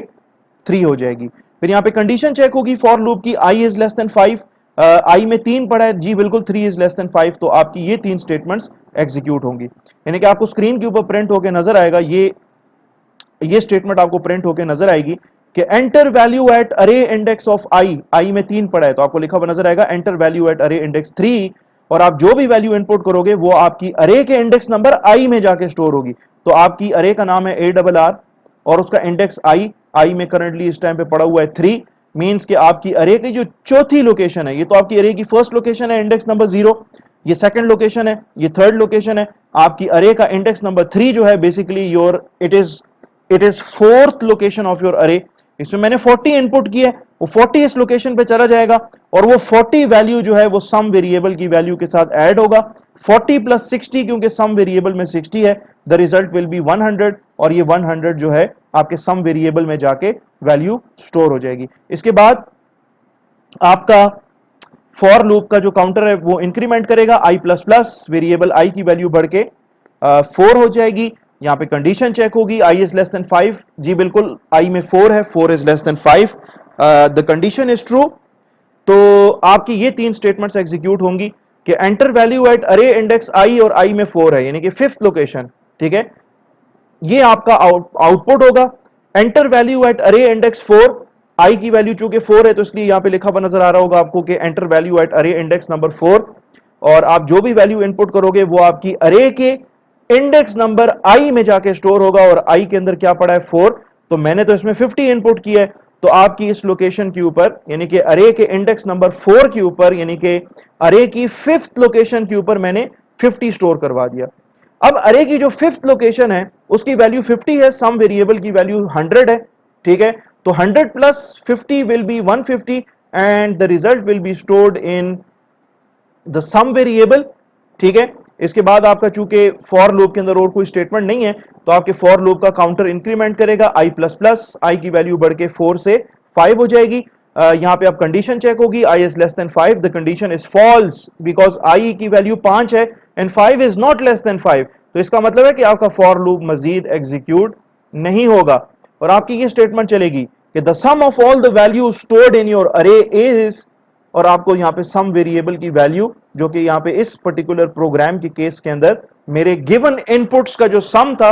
3 हो जाएगी। फिर यहाँ पे कंडीशन चेक होगी फॉर लूप की, आई इज लेस देन 5, आई में 3 पड़ा है जी बिल्कुल, 3 इज लेस देन 5, तो आपकी ये तीन स्टेटमेंट्स एग्जीक्यूट होंगी। यानी कि आपको स्क्रीन के ऊपर प्रिंट होकर नजर आएगा, ये स्टेटमेंट आपको प्रिंट होकर नजर आएगी कि एंटर वैल्यू एट अरे इंडेक्स ऑफ आई, आई में 3 पड़ा है तो आपको लिखा हुआ नजर आएगा एंटर वैल्यू एट अरे इंडेक्स 3 और आप जो भी वैल्यू इनपुट करोगे वो आपकी अरे के इंडेक्स नंबर आई में जाके स्टोर होगी। तो आपकी अरे का नाम है ARR और उसका इंडेक्स आई में करंटली इस टाइम पे पड़ा हुआ है 3, मींस कि आपकी अरे की जो चौथी लोकेशन है, ये तो आपकी अरे की फर्स्ट लोकेशन है इंडेक्स नंबर 0, ये सेकंड लोकेशन है, ये थर्ड लोकेशन है। आपकी अरे का इंडेक्स नंबर 3 जो है basically your it is fourth location of your अरे। इसमें मैंने 40 इनपुट किया है, वो 40 इस लोकेशन पे चला जाएगा और वो 40 वैल्यू जो है वो सम वेरिएबल की वैल्यू के साथ ऐड होगा। 40 प्लस 60 क्योंकि सम वेरिएबल में 60 है, द रिजल्ट विल बी 100 और ये 100 जो है आपके सम वेरिएबल में जाके वैल्यू स्टोर हो जाएगी। इसके बाद आपका फॉर लूप का जो काउंटर है वो इंक्रीमेंट करेगा, आई प्लस प्लस वेरिएबल आई की वैल्यू बढ़ के 4 हो जाएगी। यहाँ पे कंडीशन चेक होगी, आई इज लेस देन 5, जी बिल्कुल आई में 4 है, 4 is less than 5, the condition is true. तो आपकी ये तीन स्टेटमेंट्स एग्जीक्यूट होंगी कि एंटर वैल्यू एट अरे इंडेक्स आई और आई में 4 है यानी कि फिफ्थ लोकेशन, ठीक है, ये आपका आउटपुट होगा। एंटर वैल्यू एट अरे इंडेक्स 4, आई की वैल्यू चूंकि 4 है तो इसलिए यहां पे लिखा हुआ नजर आ रहा होगा आपको कि एंटर वैल्यू एट अरे इंडेक्स नंबर 4 और आप जो भी वैल्यू इनपुट करोगे वो आपकी अरे के इंडेक्स नंबर आई में जाके स्टोर होगा और आई के अंदर क्या पड़ा है 4, तो मैंने तो इसमें 50 इनपुट किया है तो आपकी इस लोकेशन के ऊपर यानी कि अरे के इंडेक्स नंबर 4 के ऊपर यानी कि अरे की फिफ्थ लोकेशन के ऊपर मैंने 50 स्टोर करवा दिया। अब अरे की जो फिफ्थ लोकेशन है उसकी वैल्यू 50 है, सम वेरिएबल की वैल्यू 100 है, ठीक है, तो 100 plus 50 will be 150 and the result will be stored in the sum variable, ठीक है। इसके बाद आपका चूंकि फॉर लूप के अंदर और कोई स्टेटमेंट नहीं है तो आपके फॉर लूप का काउंटर इंक्रीमेंट करेगा, आई प्लस प्लस आई की वैल्यू बढ़ के 4 से 5 हो जाएगी। यहां पे आप कंडीशन चेक होगी, i is less than 5, the condition is false because i की वैल्यू 5 है and 5 is not less than 5, तो इसका मतलब है कि आपका फॉर लूप मजीद एग्जीक्यूट नहीं होगा और आपकी ये स्टेटमेंट चलेगी कि the sum of all the value stored in your array is, और आपको यहाँ पे सम वेरिएबल की वैल्यू जो कि यहाँ पे इस पर्टिकुलर प्रोग्राम के केस के अंदर मेरे गिवन इनपुट्स का जो सम था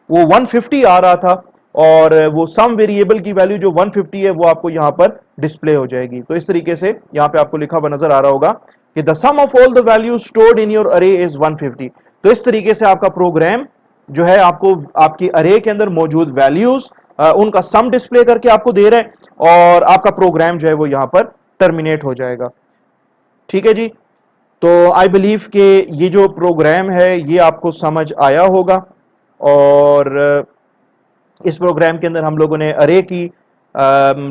वो 150 आ रहा था और वो सम वेरिएबल की वैल्यू जो 150 है वो आपको यहाँ पर डिस्प्ले हो जाएगी। तो इस तरीके से यहाँ पे आपको लिखा हुआ नजर आ रहा होगा कि the sum of all the value stored in your array is 150। तो इस तरीके से आपका प्रोग्राम जो है आपको आपकी अरे के अंदर मौजूद वैल्यूज उनका सम डिस्प्ले करके आपको दे रहा है और आपका प्रोग्राम जो है वो यहाँ पर टर्मिनेट हो जाएगा, ठीक है जी। तो आई बिलीव कि ये जो प्रोग्राम है ये आपको समझ आया होगा और इस प्रोग्राम के अंदर हम लोगों ने अरे की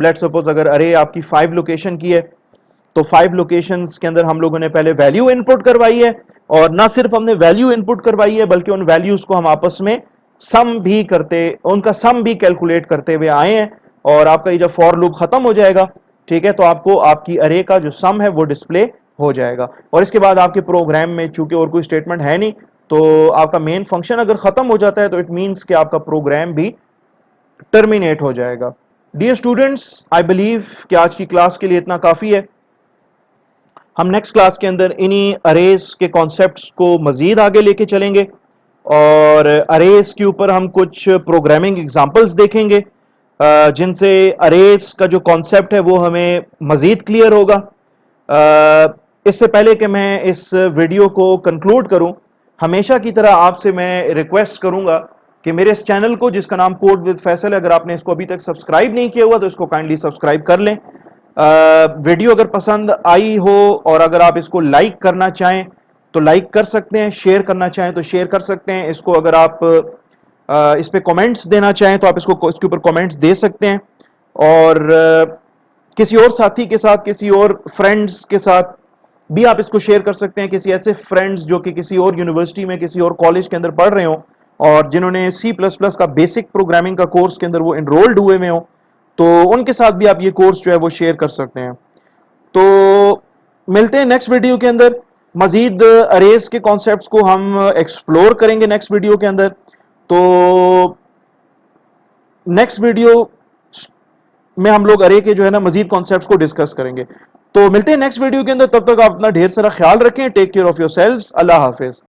लेट्स सपोज अगर अरे आपकी 5 लोकेशन की है तो 5 लोकेशंस के अंदर हम लोगों ने पहले वैल्यू इनपुट करवाई है और ना सिर्फ हमने वैल्यू इनपुट करवाई है बल्कि उन वैल्यूज को हम आपस में सम भी करते, उनका सम भी कैलकुलेट करते हुए आए हैं और आपका ये जब फॉर लूप खत्म हो जाएगा, ठीक है, तो आपको आपकी अरे का जो सम है वो डिस्प्ले हो जाएगा और इसके बाद आपके प्रोग्राम में चूंकि और कोई स्टेटमेंट है नहीं तो आपका मेन फंक्शन अगर खत्म हो जाता है तो इट मींस कि आपका प्रोग्राम भी टर्मिनेट हो जाएगा। डियर स्टूडेंट्स, आई बिलीव कि आज की क्लास के लिए इतना काफी है। हम नेक्स्ट क्लास के अंदर इन्हीं अरेज के कॉन्सेप्ट्स को मजीद आगे लेके चलेंगे और अरेज के ऊपर हम कुछ प्रोग्रामिंग एग्जांपल्स देखेंगे जिनसे अरेज का जो कॉन्सेप्ट है वो हमें मजीद क्लियर होगा। इससे पहले कि मैं इस वीडियो को कंक्लूड करूं, हमेशा की तरह आपसे मैं रिक्वेस्ट करूंगा कि मेरे इस चैनल को, जिसका नाम कोड विद फैसल है, अगर आपने इसको अभी तक सब्सक्राइब नहीं किया हुआ तो इसको काइंडली सब्सक्राइब कर लें। वीडियो अगर पसंद आई हो और अगर आप इसको लाइक करना चाहें तो लाइक कर सकते हैं, शेयर करना चाहें तो शेयर कर सकते हैं। इसको अगर आप इस पे कमेंट्स देना चाहें तो आप इसके ऊपर कमेंट्स दे सकते हैं। और किसी और साथी के साथ, किसी और फ्रेंड्स के साथ भी आप इसको शेयर कर सकते हैं। किसी ऐसे फ्रेंड्स जो कि किसी और यूनिवर्सिटी में, किसी और कॉलेज के अंदर पढ़ रहे हो और जिन्होंने C++ का बेसिक प्रोग्रामिंग का कोर्स के अंदर वो एनरोल्ड हुए में हो, तो उनके साथ भी आप ये कोर्स जो है वो शेयर कर सकते हैं। तो मिलते हैं नेक्स्ट वीडियो के अंदर। मजीद अरेज के कॉन्सेप्ट्स को हम एक्सप्लोर करेंगे नेक्स्ट वीडियो के अंदर। तो नेक्स्ट वीडियो में हम लोग अरे के जो है ना मजीद कॉन्सेप्ट्स को डिस्कस करेंगे। तो मिलते हैं नेक्स्ट वीडियो के अंदर, तब तक आप अपना ढेर सारा ख्याल रखें। Take care of your selves. अल्लाह हाफिज।